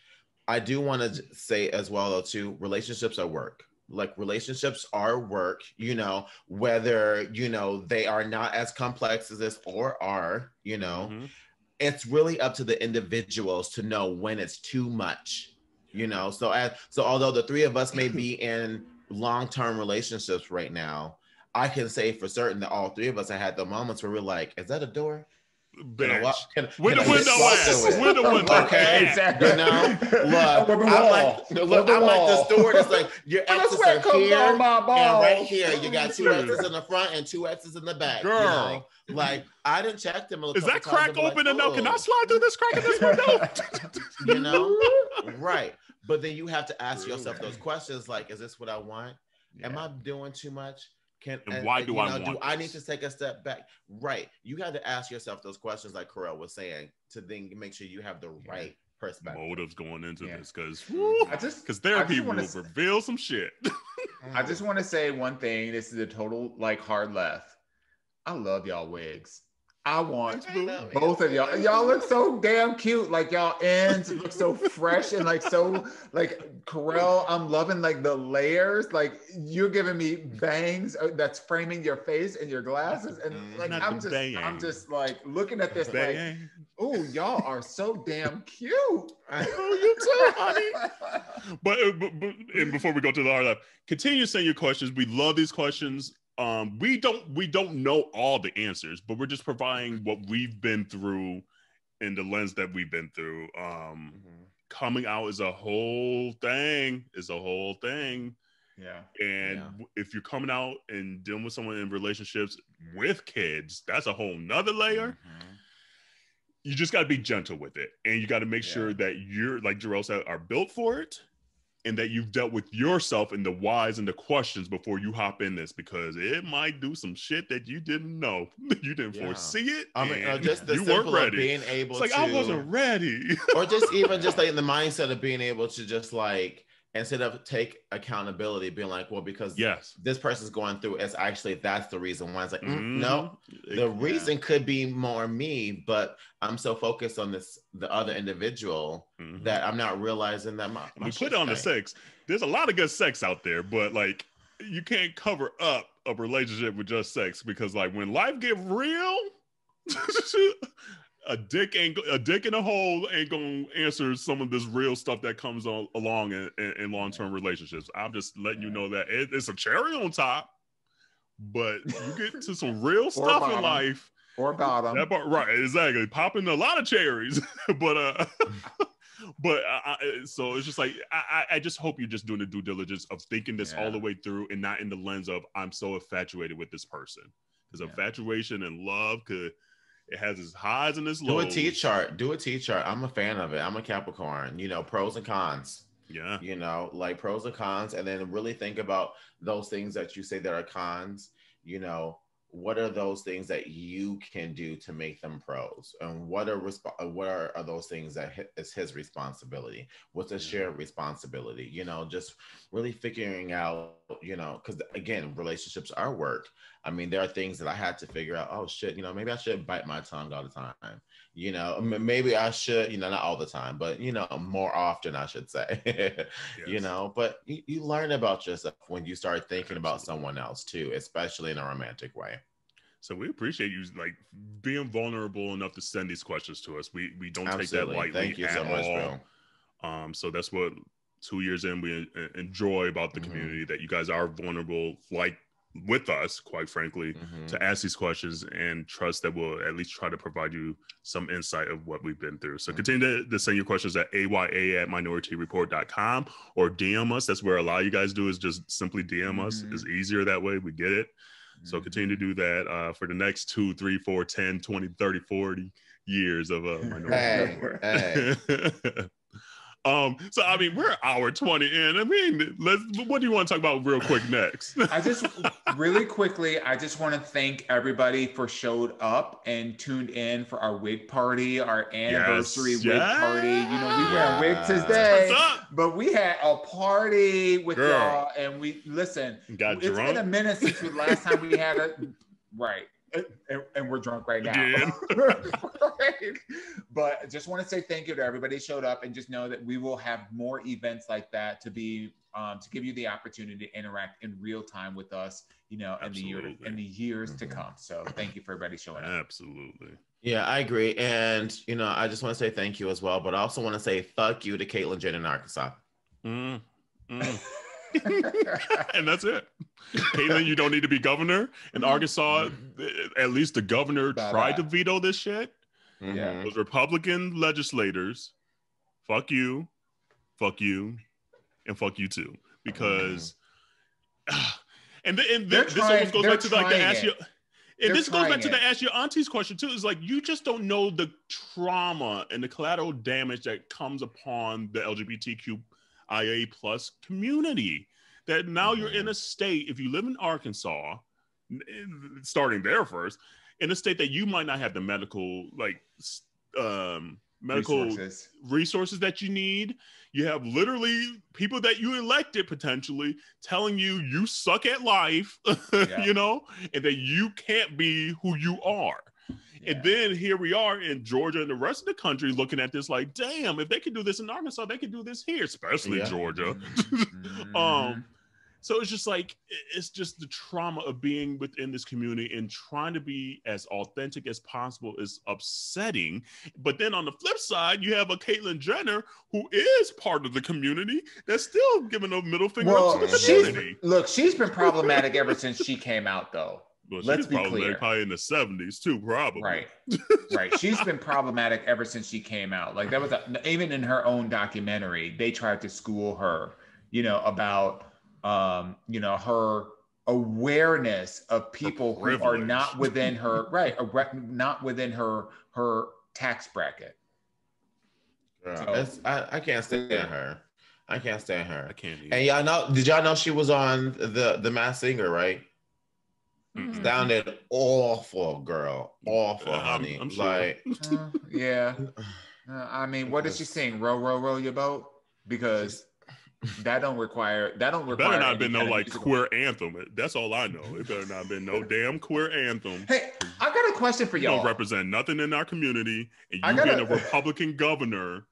[SPEAKER 2] I do want to say as well though too. Relationships are work. Like relationships are work. You know, whether you know they are not as complex as this or are. You know, it's really up to the individuals to know when it's too much. You know, so although the three of us may be in long-term relationships right now, I can say for certain that all three of us have had the moments where we're like, is that a door?
[SPEAKER 3] Bitch. When the window.
[SPEAKER 2] Okay.
[SPEAKER 1] Exactly.
[SPEAKER 2] You know, look, I'm like the steward. It's like your X's are here and right here. You got two X's in the front and two X's in the back.
[SPEAKER 3] Girl.
[SPEAKER 2] You know, like I didn't check them.
[SPEAKER 3] Is that crack open enough? Can I slide through this crack in this window?
[SPEAKER 2] You know, right. But then you have to ask yourself those questions like, is this what I want? Yeah. Am I doing too much?
[SPEAKER 3] Why do I want
[SPEAKER 2] do I need to take a step back? Right. You got to ask yourself those questions like Kerel was saying to then make sure you have the right perspective.
[SPEAKER 3] Motives going into this because therapy will reveal some shit.
[SPEAKER 1] I just want to say one thing. This is a total like hard left. I love y'all wigs. I want both of y'all. Y'all look so damn cute. Like y'all ends look so fresh and like so like Kerel. I'm loving like the layers. Like you're giving me bangs that's framing your face and your glasses. And like I'm just like looking at this like, oh, y'all are so damn cute.
[SPEAKER 3] Oh, you too, honey. But and before we go to the hard left, continue saying your questions. We love these questions. We don't know all the answers, but we're just providing what we've been through in the lens that we've been through. Coming out is a whole thing. Yeah. And if you're coming out and dealing with someone in relationships with kids, that's a whole nother layer. You just got to be gentle with it. And you got to make sure that you're, like Jerrell said, are built for it. And that you've dealt with yourself and the whys and the questions before you hop in this, because it might do some shit that you didn't know. You didn't foresee it. I mean,
[SPEAKER 2] just the
[SPEAKER 3] you weren't ready.
[SPEAKER 2] Being able
[SPEAKER 3] it's like, I wasn't ready.
[SPEAKER 2] Or just even just like in the mindset of being able to just like, instead of take accountability, being like, well, because this person's going through, it's actually, that's the reason why. It's like, no, the reason could be more me, but I'm so focused on the other individual that I'm not realizing that my
[SPEAKER 3] we put on the sex. There's a lot of good sex out there, but like, you can't cover up a relationship with just sex, because like when life get real, a dick in a hole ain't gonna answer some of this real stuff that comes along in long-term relationships. I'm just letting you know that it's a cherry on top, but you get to some real stuff in life.
[SPEAKER 1] Or bottom.
[SPEAKER 3] That part, right, exactly. Popping a lot of cherries, but so it's just like I just hope you're just doing the due diligence of thinking this all the way through and not in the lens of I'm so infatuated with this person, because infatuation and love it has its highs and its lows.
[SPEAKER 2] Do a T chart. I'm a fan of it. I'm a Capricorn. You know, pros and cons.
[SPEAKER 3] Yeah.
[SPEAKER 2] You know, like pros and cons, and then really think about those things that you say that are cons. You know, what are those things that you can do to make them pros, and what are those things that is his responsibility? What's a shared responsibility? You know, just really figuring out, you know, because again, relationships are work. I mean, there are things that I had to figure out. Oh shit, you know, maybe I should bite my tongue all the time. You know, maybe I should, you know, not all the time, but you know, more often I should say. You know, but you learn about yourself when you start thinking about someone else too, especially in a romantic way.
[SPEAKER 3] So we appreciate you like being vulnerable enough to send these questions to us. We don't take that lightly.
[SPEAKER 2] Thank you so much,
[SPEAKER 3] bro. So that's what 2 years in we enjoy about the community, that you guys are vulnerable, like with us, quite frankly, to ask these questions and trust that we'll at least try to provide you some insight of what we've been through. So continue to send your questions at aya@minorityReport.com or DM us. That's where a lot of you guys do, is just simply DM us. It's easier that way. We get it. So continue to do that for the next 2, 3, 4, 10, 20, 30, 40 years of Minority Report. So I mean, we're an hour 20 in. I mean, what do you want to talk about real quick next?
[SPEAKER 1] I just really quickly, I just want to thank everybody for showed up and tuned in for our wig party, our anniversary wig party. You know, we wearing wigs today, but we had a party with y'all, and we listen.
[SPEAKER 3] Got
[SPEAKER 1] it's
[SPEAKER 3] drunk.
[SPEAKER 1] been a minute since the last time we had a right. And we're drunk right now. Right. But I just want to say thank you to everybody who showed up, and just know that we will have more events like that to be to give you the opportunity to interact in real time with us, you know, in the years to come. So thank you for everybody showing up.
[SPEAKER 3] Absolutely.
[SPEAKER 2] Yeah, I agree. And you know, I just want to say thank you as well, but I also want to say fuck you to Caitlyn Jenner in Arkansas.
[SPEAKER 3] And that's it. Caitlyn, you don't need to be governor. In Arkansas, at least the governor tried to veto this shit.
[SPEAKER 1] Yeah.
[SPEAKER 3] Those Republican legislators, fuck you, and fuck you too. Because and this almost goes back to like the ask you. And this goes back to the ask your auntie's question too. Is like, you just don't know the trauma and the collateral damage that comes upon the LGBTQIA plus community. That now you're in a state, if you live in Arkansas, starting there first, in a state that you might not have the medical resources that you need. You have literally people that you elected potentially telling you suck at life, you know, and that you can't be who you are. Yeah. And then here we are in Georgia and the rest of the country looking at this like, damn, if they could do this in Arkansas, they could do this here, especially Georgia. So it's just like, it's just the trauma of being within this community and trying to be as authentic as possible is upsetting. But then on the flip side, you have a Caitlyn Jenner who is part of the community that's still giving a middle finger up to the community.
[SPEAKER 1] She's been problematic ever since she came out, though.
[SPEAKER 3] Well,
[SPEAKER 1] let's be clear.
[SPEAKER 3] Probably in the 70s too, probably.
[SPEAKER 1] Right. She's been problematic ever since she came out. Like that was even in her own documentary, they tried to school her, you know, about you know, her awareness of people who are not within her not within her tax bracket.
[SPEAKER 2] So, I can't stand her. I can't stand her.
[SPEAKER 3] I can't either.
[SPEAKER 2] And y'all know, did y'all know she was on the Masked Singer, right? Sounded awful, girl. Awful, honey.
[SPEAKER 3] I'm sure.
[SPEAKER 2] Like,
[SPEAKER 1] I mean, what did she sing? Row, row, row your boat? Because that don't require. Better not
[SPEAKER 3] have been no like queer anthem. That's all I know. It better not have been no damn queer anthem.
[SPEAKER 1] Hey, I got a question for y'all.
[SPEAKER 3] You don't represent nothing in our community, and you being a Republican governor,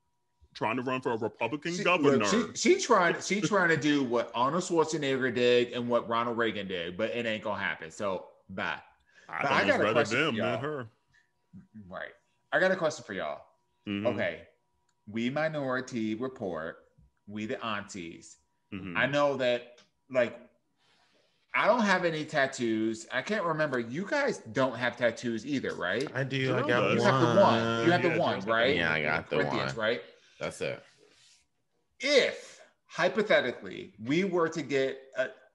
[SPEAKER 3] trying to run for a Republican governor.
[SPEAKER 1] Look, she trying to do what Arnold Schwarzenegger did and what Ronald Reagan did, but it ain't gonna happen. So bye.
[SPEAKER 3] I got a question for y'all. Than her.
[SPEAKER 1] Right. I got a question for y'all. Okay. We Minority Report. We the aunties. I know that, like, I don't have any tattoos. I can't remember. You guys don't have tattoos either, right?
[SPEAKER 2] I do. I got one.
[SPEAKER 1] You have the one. You have the one, right?
[SPEAKER 2] Yeah, I got the one.
[SPEAKER 1] Right?
[SPEAKER 2] That's it.
[SPEAKER 1] If, hypothetically, we were to get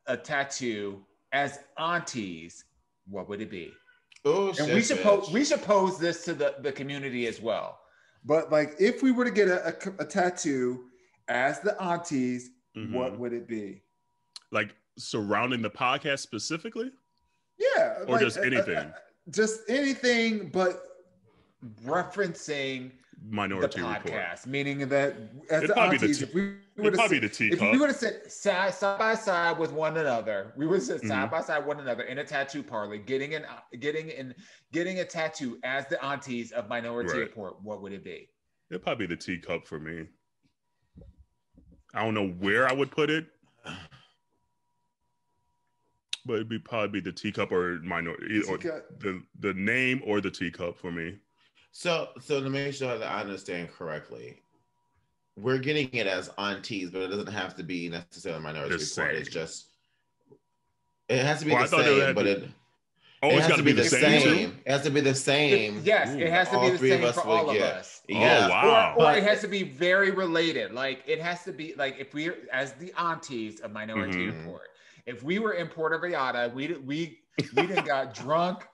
[SPEAKER 1] a tattoo as aunties, what would it be?
[SPEAKER 2] Oh,
[SPEAKER 1] and we should pose this to the community as well. But, like, if we were to get a tattoo as the aunties, what would it be?
[SPEAKER 3] Like surrounding the podcast specifically?
[SPEAKER 1] Yeah.
[SPEAKER 3] Or like, just anything?
[SPEAKER 1] Just anything, but referencing
[SPEAKER 3] Minority
[SPEAKER 1] the podcast,
[SPEAKER 3] Report.
[SPEAKER 1] Meaning that as the aunties,
[SPEAKER 3] it'd probably the teacup.
[SPEAKER 1] If we were to sit side by side with one another, we would sit side by side one another in a tattoo parlor, getting a tattoo as the aunties of Minority Report. What would it be?
[SPEAKER 3] It'd probably be the teacup for me. I don't know where I would put it, but it'd probably be the teacup or minority, or the name or the teacup for me.
[SPEAKER 2] So to make sure that I understand correctly, we're getting it as aunties, but it doesn't have to be necessarily Minority Report. It's just It has to be
[SPEAKER 3] Oh, I
[SPEAKER 2] the
[SPEAKER 3] thought it
[SPEAKER 2] same,
[SPEAKER 3] had
[SPEAKER 2] but
[SPEAKER 3] to-
[SPEAKER 2] it
[SPEAKER 3] Oh,
[SPEAKER 2] it
[SPEAKER 3] it's
[SPEAKER 2] has
[SPEAKER 3] got
[SPEAKER 2] to be the
[SPEAKER 3] same too?
[SPEAKER 2] same. It has to be the same.
[SPEAKER 1] Yes, it has to be
[SPEAKER 2] All
[SPEAKER 1] the
[SPEAKER 2] three of
[SPEAKER 1] same
[SPEAKER 2] us
[SPEAKER 1] for
[SPEAKER 2] would
[SPEAKER 1] all of
[SPEAKER 2] get.
[SPEAKER 1] us.
[SPEAKER 2] Yeah.
[SPEAKER 3] Oh, wow.
[SPEAKER 1] Or
[SPEAKER 2] But-
[SPEAKER 1] it has to be very related. Like it has to be like if we're as the aunties of Minority
[SPEAKER 2] Mhm.
[SPEAKER 1] Report, if we were in Puerto Vallarta, we done got drunk.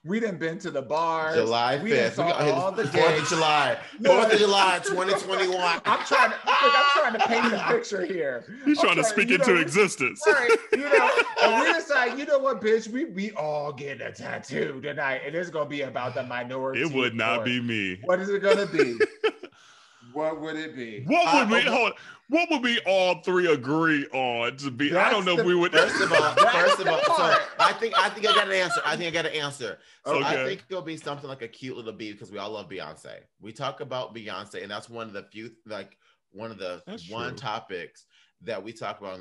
[SPEAKER 1] We done been to the bars.
[SPEAKER 2] July
[SPEAKER 1] We done
[SPEAKER 2] 5th.
[SPEAKER 1] saw
[SPEAKER 2] We got
[SPEAKER 1] all the
[SPEAKER 2] 4th
[SPEAKER 1] days.
[SPEAKER 2] of July.
[SPEAKER 1] No,
[SPEAKER 2] 4th of July, 2021.
[SPEAKER 1] I'm trying to paint the picture here.
[SPEAKER 3] He's
[SPEAKER 1] I'm
[SPEAKER 3] trying to speak
[SPEAKER 1] you
[SPEAKER 3] into
[SPEAKER 1] know,
[SPEAKER 3] existence.
[SPEAKER 1] Right, and we decide, you know what, bitch, we all getting a tattoo tonight, and it's gonna be about the Minority
[SPEAKER 3] It would not
[SPEAKER 1] Report.
[SPEAKER 3] be me.
[SPEAKER 1] What is it gonna be? What would it be?
[SPEAKER 3] What would we all three agree on to be? I don't know if we would.
[SPEAKER 2] First of all, so
[SPEAKER 1] part.
[SPEAKER 2] I think I got an answer. I got an answer. So I
[SPEAKER 3] Okay.
[SPEAKER 2] think it'll be something like a cute little bee because we all love Beyonce. We talk about Beyonce, and that's one of the few, like one of the
[SPEAKER 3] That's
[SPEAKER 2] one
[SPEAKER 3] true.
[SPEAKER 2] topics that we talk about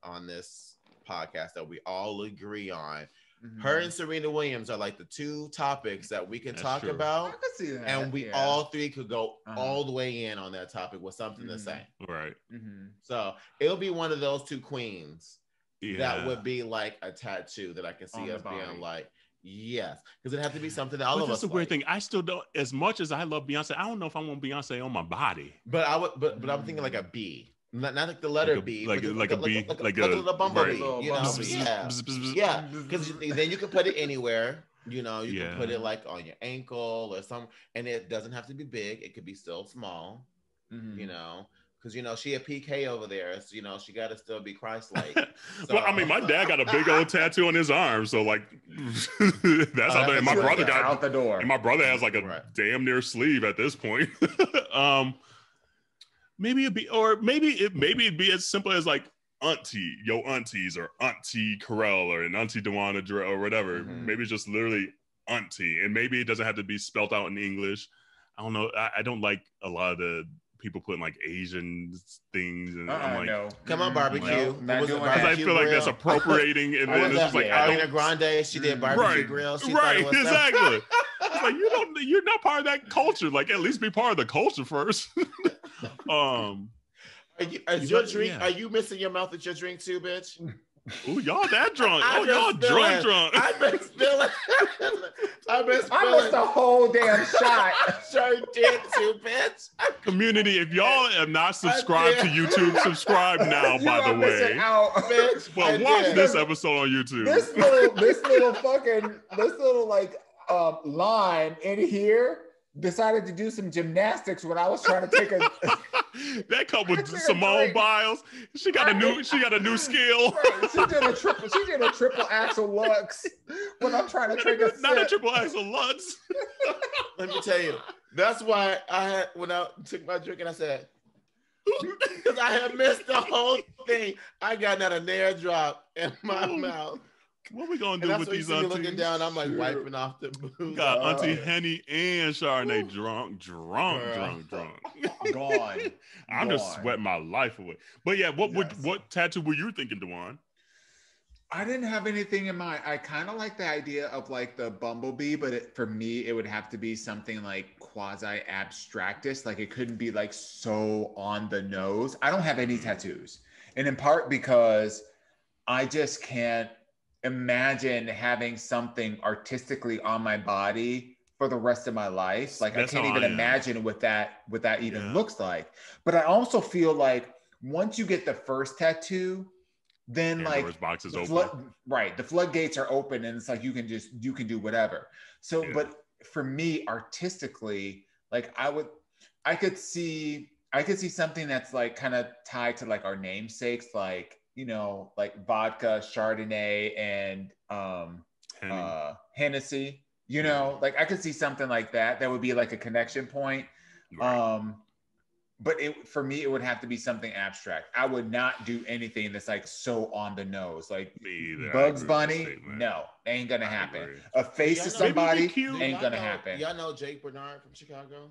[SPEAKER 2] on this podcast that we all agree on.
[SPEAKER 1] Mhm.
[SPEAKER 2] Her and Serena Williams are like the two topics that we can
[SPEAKER 3] That's
[SPEAKER 2] talk
[SPEAKER 3] true.
[SPEAKER 1] I
[SPEAKER 2] about,
[SPEAKER 1] could see that.
[SPEAKER 2] and we
[SPEAKER 1] yeah.
[SPEAKER 2] all three could go
[SPEAKER 1] Uh-huh.
[SPEAKER 2] all the way in on that topic with something to
[SPEAKER 1] Mhm.
[SPEAKER 2] say.
[SPEAKER 3] Right.
[SPEAKER 1] Mhm.
[SPEAKER 2] So it'll be one of those two queens
[SPEAKER 3] Yeah.
[SPEAKER 2] that would be like a tattoo that I can
[SPEAKER 1] On
[SPEAKER 2] see
[SPEAKER 1] the
[SPEAKER 2] us being
[SPEAKER 1] body.
[SPEAKER 2] like, yes, because it have to be something that all
[SPEAKER 3] But
[SPEAKER 2] of
[SPEAKER 3] that's
[SPEAKER 2] us
[SPEAKER 3] the weird
[SPEAKER 2] like.
[SPEAKER 3] thing. I still don't. As much as I love Beyonce, I don't know if I want Beyonce on my body.
[SPEAKER 2] But I would, but I'm thinking like a bee, not like the letter
[SPEAKER 3] Like a-
[SPEAKER 2] B,
[SPEAKER 3] like
[SPEAKER 2] but
[SPEAKER 3] a- like a bee,
[SPEAKER 2] like
[SPEAKER 3] like
[SPEAKER 2] a
[SPEAKER 3] a-
[SPEAKER 2] little bumblebee,
[SPEAKER 3] right.
[SPEAKER 1] Little
[SPEAKER 2] you know?
[SPEAKER 1] bumblebee.
[SPEAKER 2] Yeah,
[SPEAKER 3] Bzz, bzz, bzz.
[SPEAKER 2] yeah, because then you can put it anywhere. You know, you
[SPEAKER 3] Yeah.
[SPEAKER 2] can put it like on your ankle or some, and it doesn't have to be big. It could be still small.
[SPEAKER 1] Mhm.
[SPEAKER 2] You know, because she a PK over there, so she got to still be Christ-like.
[SPEAKER 3] Well, I mean, my dad got a big old tattoo on his arm, so like that's how. And my
[SPEAKER 2] that's
[SPEAKER 3] brother
[SPEAKER 2] good.
[SPEAKER 3] got,
[SPEAKER 1] out the door.
[SPEAKER 3] and my brother has like a
[SPEAKER 2] Right.
[SPEAKER 3] damn near sleeve at this point. Maybe it'd be, or maybe it'd be as simple as like Auntie, Yo AunTeas, or Auntie Kerel, or an Auntie Dawon, or whatever.
[SPEAKER 2] Mhm.
[SPEAKER 3] Maybe it's just literally Auntie, and maybe it doesn't have to be spelt out in English. I don't know. I don't like a lot of the people putting like Asian things, and I'm like,
[SPEAKER 1] no.
[SPEAKER 2] Come on, barbecue.
[SPEAKER 1] No,
[SPEAKER 2] What
[SPEAKER 1] not
[SPEAKER 2] was it,
[SPEAKER 1] doing
[SPEAKER 3] because I
[SPEAKER 2] barbecue
[SPEAKER 3] feel like that's
[SPEAKER 2] grill?
[SPEAKER 3] appropriating, and
[SPEAKER 2] What
[SPEAKER 3] then
[SPEAKER 2] was
[SPEAKER 3] it's
[SPEAKER 2] that?
[SPEAKER 3] just like
[SPEAKER 1] Yeah.
[SPEAKER 3] I
[SPEAKER 2] Ariana
[SPEAKER 3] don't.
[SPEAKER 2] Grande, she did barbecue
[SPEAKER 3] Right,
[SPEAKER 2] grill. She thought
[SPEAKER 3] right,
[SPEAKER 2] it was
[SPEAKER 3] exactly. It's like you're not part of that culture. Like at least be part of the culture first.
[SPEAKER 2] Is your
[SPEAKER 3] But,
[SPEAKER 2] drink?
[SPEAKER 3] yeah.
[SPEAKER 2] Are you missing your mouth at your drink too, bitch?
[SPEAKER 3] Ooh, y'all that drunk?
[SPEAKER 2] I've
[SPEAKER 3] Oh,
[SPEAKER 2] been
[SPEAKER 3] y'all
[SPEAKER 2] spilling.
[SPEAKER 3] drunk.
[SPEAKER 2] I've been spilling. I've been
[SPEAKER 1] I
[SPEAKER 2] spilling.
[SPEAKER 1] missed the whole damn shot.
[SPEAKER 2] I sure did too, bitch.
[SPEAKER 3] Community, if y'all have not subscribed to YouTube, subscribe now.
[SPEAKER 1] You
[SPEAKER 3] By
[SPEAKER 1] are
[SPEAKER 3] the
[SPEAKER 1] missing
[SPEAKER 3] way,
[SPEAKER 1] out.
[SPEAKER 2] Bitch,
[SPEAKER 3] well,
[SPEAKER 2] I
[SPEAKER 3] watch
[SPEAKER 2] did.
[SPEAKER 3] this episode on YouTube.
[SPEAKER 1] This little like line in here decided to do some gymnastics when I was trying to take a
[SPEAKER 3] That couple
[SPEAKER 1] Take a
[SPEAKER 3] Simone
[SPEAKER 1] break.
[SPEAKER 3] Biles, she got a new skill.
[SPEAKER 1] Right, she did a triple axel lux when I'm trying to take a
[SPEAKER 3] Not a
[SPEAKER 1] sip.
[SPEAKER 3] triple axel Lutz.
[SPEAKER 2] Let me tell you. That's why when I took my drink and I said, because I had missed the whole thing. I got not a nair drop in my mouth.
[SPEAKER 3] What we gonna
[SPEAKER 2] And
[SPEAKER 3] do
[SPEAKER 2] that's
[SPEAKER 3] with
[SPEAKER 2] what you
[SPEAKER 3] these
[SPEAKER 2] see me
[SPEAKER 3] aunties?
[SPEAKER 2] looking down. I'm like wiping off the booze.
[SPEAKER 3] Got
[SPEAKER 1] Oh.
[SPEAKER 3] Auntie Henny and Chardonnay drunk.
[SPEAKER 2] Girl.
[SPEAKER 1] Gone.
[SPEAKER 3] I'm just
[SPEAKER 1] Gone.
[SPEAKER 3] sweating my life away. But yeah,
[SPEAKER 1] Yes.
[SPEAKER 3] what tattoo were you thinking, Dawon?
[SPEAKER 1] I didn't have anything in mind. I kind of like the idea of like the bumblebee, but for me, it would have to be something like quasi abstractist. Like it couldn't be like so on the nose. I don't have any tattoos, and in part because I just can't imagine having something artistically on my body for the rest of my life. Like
[SPEAKER 3] That's
[SPEAKER 1] I can't
[SPEAKER 3] how
[SPEAKER 1] even
[SPEAKER 3] I am.
[SPEAKER 1] imagine what that even
[SPEAKER 3] Yeah.
[SPEAKER 1] looks like. But I also feel like once you get the first tattoo, then
[SPEAKER 3] Pandora's
[SPEAKER 1] like
[SPEAKER 3] box is
[SPEAKER 1] the
[SPEAKER 3] open.
[SPEAKER 1] the floodgates are open, and it's like you can do whatever. So,
[SPEAKER 3] Yeah.
[SPEAKER 1] but for me, artistically, like I could see something that's like kind of tied to like our namesakes, like like vodka, Chardonnay, and Hennessy. Like I could see something like that. That would be like a connection point.
[SPEAKER 3] Right.
[SPEAKER 1] But for me, it would have to be something abstract. I would not do anything that's like so on the nose, like
[SPEAKER 3] Me either. I
[SPEAKER 1] Bugs
[SPEAKER 3] agree with the
[SPEAKER 1] Bunny.
[SPEAKER 3] statement.
[SPEAKER 1] No, ain't gonna
[SPEAKER 3] I
[SPEAKER 1] happen.
[SPEAKER 3] agree.
[SPEAKER 1] A face to
[SPEAKER 2] Maybe it'd be
[SPEAKER 1] somebody
[SPEAKER 3] cute.
[SPEAKER 1] ain't gonna happen.
[SPEAKER 2] Y'all know Jake Bernard from Chicago?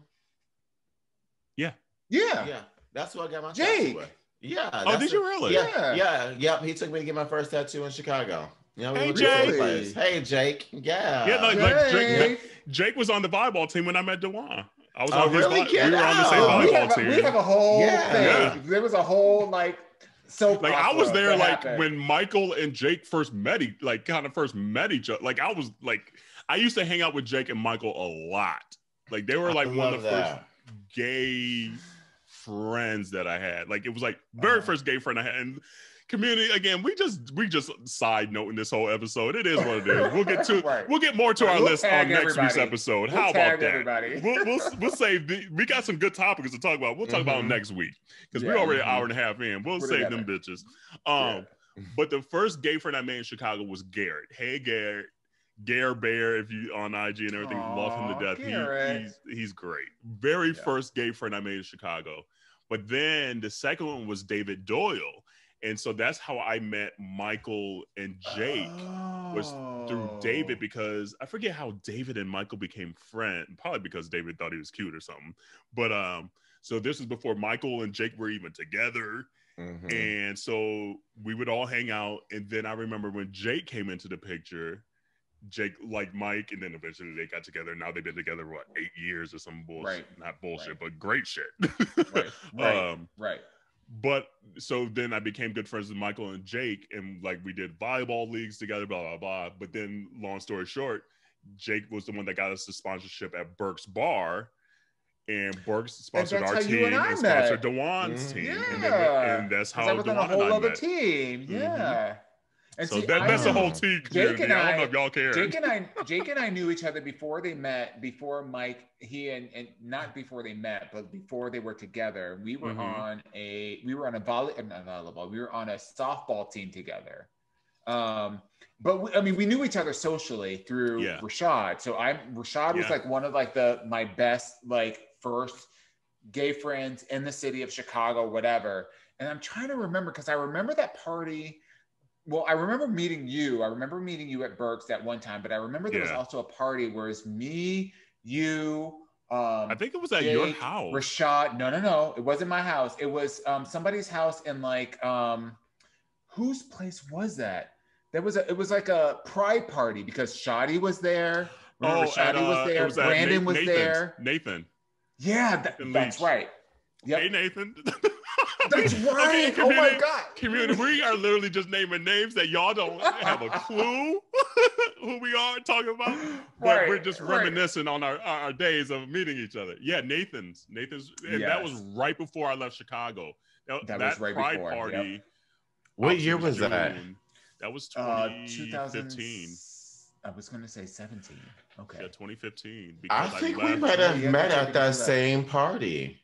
[SPEAKER 1] Yeah.
[SPEAKER 2] Yeah, that's who I got my
[SPEAKER 1] Jake.
[SPEAKER 2] tattoo with. Yeah.
[SPEAKER 3] Oh,
[SPEAKER 2] that's
[SPEAKER 3] did you really?
[SPEAKER 2] Yeah. He took me to get my first tattoo in Chicago. We
[SPEAKER 3] Hey,
[SPEAKER 2] went to
[SPEAKER 3] Jake.
[SPEAKER 2] the place. Hey, Jake. Yeah.
[SPEAKER 3] Yeah, like
[SPEAKER 1] Jake.
[SPEAKER 3] Jake was on the volleyball team when I met Dawon. I was
[SPEAKER 2] Oh,
[SPEAKER 3] on his
[SPEAKER 2] really?
[SPEAKER 3] we were on the same
[SPEAKER 2] Oh,
[SPEAKER 1] we
[SPEAKER 3] volleyball team.
[SPEAKER 1] have a whole
[SPEAKER 2] Yeah.
[SPEAKER 1] thing.
[SPEAKER 3] Yeah.
[SPEAKER 1] There was a whole like So
[SPEAKER 3] like I was there like
[SPEAKER 1] happened.
[SPEAKER 3] when Michael and Jake first met, kind of first met each other. Like I was like, I used to hang out with Jake and Michael a lot. Like they were like one of the first gay friends that I had. Like it was like very first gay friend I had. And community again, we just side noting this whole episode. It is what it is. We'll get to we'll get more to our list on next week's episode. How about that? We'll save we got some good topics to talk about. We'll talk about next week because we're already an hour and a half in. We'll save them bitches. But the first gay friend I made in Chicago was Garrett. Hey Garrett. Gare Bear, if you on IG and everything, love him to death. He's great. Very first gay friend I made in Chicago. But then the second one was David Doyle. And so that's how I met Michael and Jake was through David, because I forget how David and Michael became friends. Probably because David thought he was cute or something. But so this is before Michael and Jake were even together. And so we would all hang out. And then I remember when Jake came into the picture, Jake liked Mike, and then eventually they got together. Now they've been together, 8 years or some bullshit? Not bullshit, but great shit.
[SPEAKER 1] Right.
[SPEAKER 3] But so then I became good friends with Michael and Jake, and like we did volleyball leagues together, blah blah blah. But then, long story short, Jake was the one that got us the sponsorship at Burke's Bar, and Burke's sponsored our team and sponsored Dawon's team, and that's how
[SPEAKER 1] Dawon and I met. A whole other team, And
[SPEAKER 3] so
[SPEAKER 1] see,
[SPEAKER 3] that's the whole team community. I don't know if y'all care.
[SPEAKER 1] Jake and I knew each other before they met. Before Mike, and not before they met, but before they were together. We were on a volleyball. We were on a softball team together. But we knew each other socially through Rashad. So Rashad was like one of like my best first gay friends in the city of Chicago, whatever. And I'm trying to remember because I remember that party. Well, I remember meeting you. I remember meeting you at Burke's that one time, but I remember there was also a party where it's me, you,
[SPEAKER 3] I think it was at
[SPEAKER 1] Jake,
[SPEAKER 3] your house.
[SPEAKER 1] Rashad. No. It wasn't my house. It was somebody's house in whose place was that? It was like a pride party because Shadi was there. Remember Shadi was there. Brandon was there.
[SPEAKER 3] Nathan.
[SPEAKER 1] Yeah, that's right. Yep.
[SPEAKER 3] Hey, Nathan.
[SPEAKER 1] That's right. Okay, oh my God.
[SPEAKER 3] Community, we are literally just naming names that y'all don't have a clue who we are talking about. But we're just reminiscing on our days of meeting each other. Yeah, Nathan's. And that was right before I left Chicago. That was right Pride before. Party.
[SPEAKER 2] Yep. What year was that?
[SPEAKER 3] That was 2015.
[SPEAKER 1] I was going to say 17. Okay.
[SPEAKER 3] Yeah, 2015.
[SPEAKER 2] I think we might have met at that same party.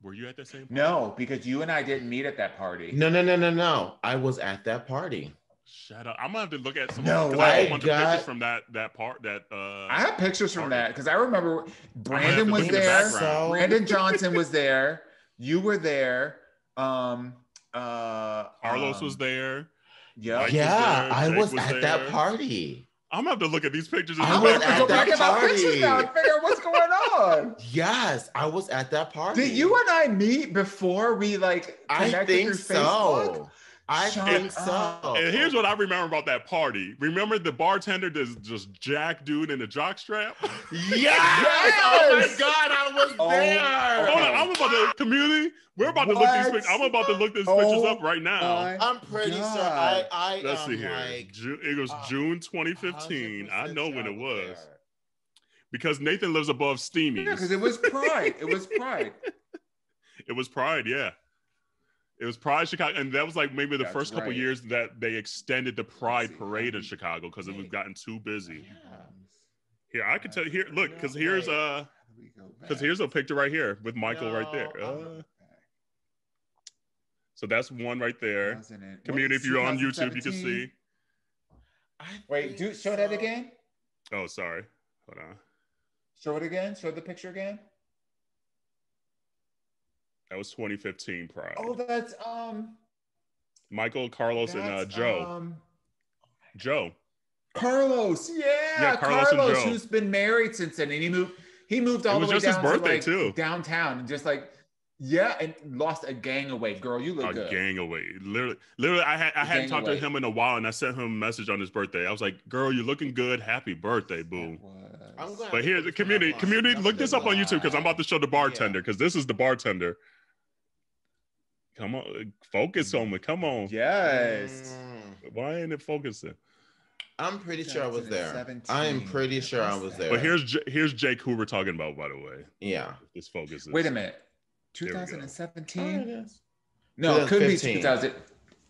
[SPEAKER 3] Were you at that same party?
[SPEAKER 1] No, because you and I didn't meet at that party.
[SPEAKER 2] No. I was at that party.
[SPEAKER 3] Shut up. I'm gonna have to look at some.
[SPEAKER 1] No way.
[SPEAKER 3] I have a bunch of pictures from that part.
[SPEAKER 1] I have pictures from that because I remember Brandon was there. Brandon Johnson was there. You were there.
[SPEAKER 3] Carlos was there.
[SPEAKER 1] Yeah.
[SPEAKER 2] I was at that party.
[SPEAKER 3] I'm gonna have to look at these pictures.
[SPEAKER 2] I was at that party.
[SPEAKER 1] Now and figure out what's going on.
[SPEAKER 2] Yes, I was at that party.
[SPEAKER 1] Did you and I meet before we connected through Facebook?
[SPEAKER 2] I think so.
[SPEAKER 3] And here's what I remember about that party. Remember the bartender just jack dude in the jock strap?
[SPEAKER 2] Yes! Oh my God, I was there.
[SPEAKER 3] Hold on, I'm about to community. We're about to look these pictures. I'm about to look these pictures up right now.
[SPEAKER 2] I'm pretty sure I
[SPEAKER 3] let's see here. It was June 2015. I know when it was. Because Nathan lives above Steamies.
[SPEAKER 1] Yeah, because it was Pride. It was
[SPEAKER 3] Pride, yeah. It was Pride Chicago, and that was maybe the first couple years that they extended the Pride parade in Chicago because it was gotten too busy. Here, I can tell you here. Look, because here's a picture right here with Michael right there. So that's one right there. Community, if you're on YouTube, you can see.
[SPEAKER 1] Wait, show that again.
[SPEAKER 3] Oh, sorry. Hold on.
[SPEAKER 1] Show it again. Show the picture again.
[SPEAKER 3] That was 2015 Pride.
[SPEAKER 1] Oh, that's
[SPEAKER 3] Michael, Carlos, and Joe. Joe.
[SPEAKER 1] Carlos, Carlos, who's been married since then, and he moved all the way down to downtown, and just and lost a gang away. Girl, you look good.
[SPEAKER 3] A gang away. Literally, I hadn't talked to him in a while, and I sent him a message on his birthday. I was like, "Girl, you're looking good. Happy birthday, boo." But here's the community. Look this up on YouTube because I'm about to show the bartender because this is the bartender. Come on, focus on me. Come on.
[SPEAKER 1] Yes.
[SPEAKER 3] Why ain't it focusing?
[SPEAKER 2] I'm pretty sure I was there.
[SPEAKER 1] 2017.
[SPEAKER 2] I am pretty sure I was there.
[SPEAKER 3] But here's Jake, who we're talking about, by the way.
[SPEAKER 2] Yeah.
[SPEAKER 3] This focuses.
[SPEAKER 1] Wait a minute.
[SPEAKER 3] There we go.
[SPEAKER 1] 2017? No, it could be 2000.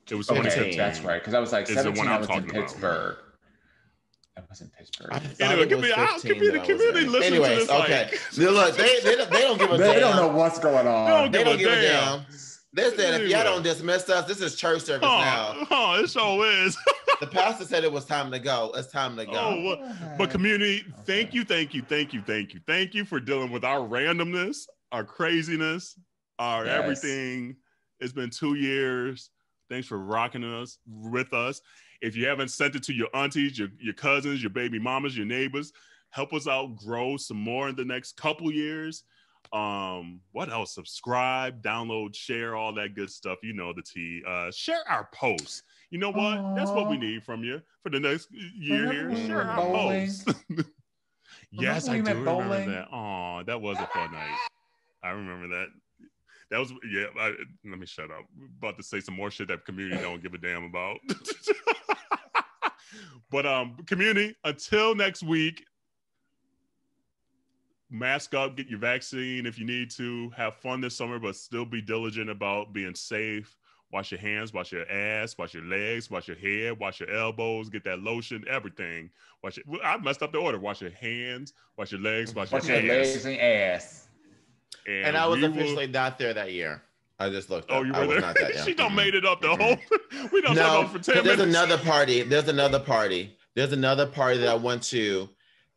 [SPEAKER 3] It was
[SPEAKER 1] Okay,
[SPEAKER 3] 2017.
[SPEAKER 1] that's right. Because I was like,
[SPEAKER 3] Is the
[SPEAKER 1] 17,
[SPEAKER 3] one
[SPEAKER 1] I
[SPEAKER 3] I'm
[SPEAKER 1] was in
[SPEAKER 3] talking about.
[SPEAKER 1] Pittsburgh. I was in Pittsburgh.
[SPEAKER 3] Anyway, give me the community listen
[SPEAKER 2] Anyways,
[SPEAKER 3] to this.
[SPEAKER 2] okay.
[SPEAKER 3] Like,
[SPEAKER 2] Look, they don't give a damn.
[SPEAKER 1] They don't know what's going on.
[SPEAKER 3] They don't
[SPEAKER 2] They don't give a
[SPEAKER 3] damn.
[SPEAKER 2] damn. Listen, if y'all don't dismiss us, this is church service now.
[SPEAKER 3] Oh, it sure is.
[SPEAKER 2] The pastor said it was time to go. It's time to go.
[SPEAKER 3] Oh, but community, thank you for dealing with our randomness, our craziness, our everything. It's been 2 years. Thanks for rocking us with us. If you haven't sent it to your aunties, your cousins, your baby mamas, your neighbors, help us out grow some more in the next couple years. What else? Subscribe, download, share, all that good stuff. You know the tea. Share our posts. You know what? That's what we need from you for the next year here. Share our posts. Yes, I do remember that. Oh, that was a fun night. I remember that. That was, let me shut up. About to say some more shit that community don't give a damn about. But community, until next week, mask up, get your vaccine if you need to. Have fun this summer, but still be diligent about being safe. Wash your hands, wash your ass, wash your legs, wash your head, wash your elbows, get that lotion, everything. I messed up the order. Wash your hands, wash your legs, wash your legs
[SPEAKER 1] and ass.
[SPEAKER 2] And I was officially not there that year. I just looked up.
[SPEAKER 3] Oh, you were there?
[SPEAKER 2] Not that
[SPEAKER 3] She done made it up the whole. We done talked for 10 minutes.
[SPEAKER 2] There's another party. There's another party that I went to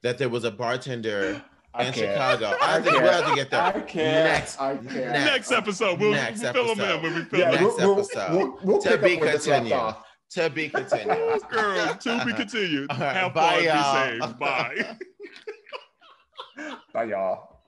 [SPEAKER 2] that there was a bartender in Chicago. I think we'll have to get that.
[SPEAKER 3] Next episode. We'll fill them in when we fill them in.
[SPEAKER 2] Next episode.
[SPEAKER 1] We'll
[SPEAKER 2] to be continued. To be continued.
[SPEAKER 3] Girl, to be continued.
[SPEAKER 2] Right,
[SPEAKER 3] have
[SPEAKER 2] bye,
[SPEAKER 3] fun.
[SPEAKER 2] y'all.
[SPEAKER 3] Be safe. Bye.
[SPEAKER 1] Bye, y'all.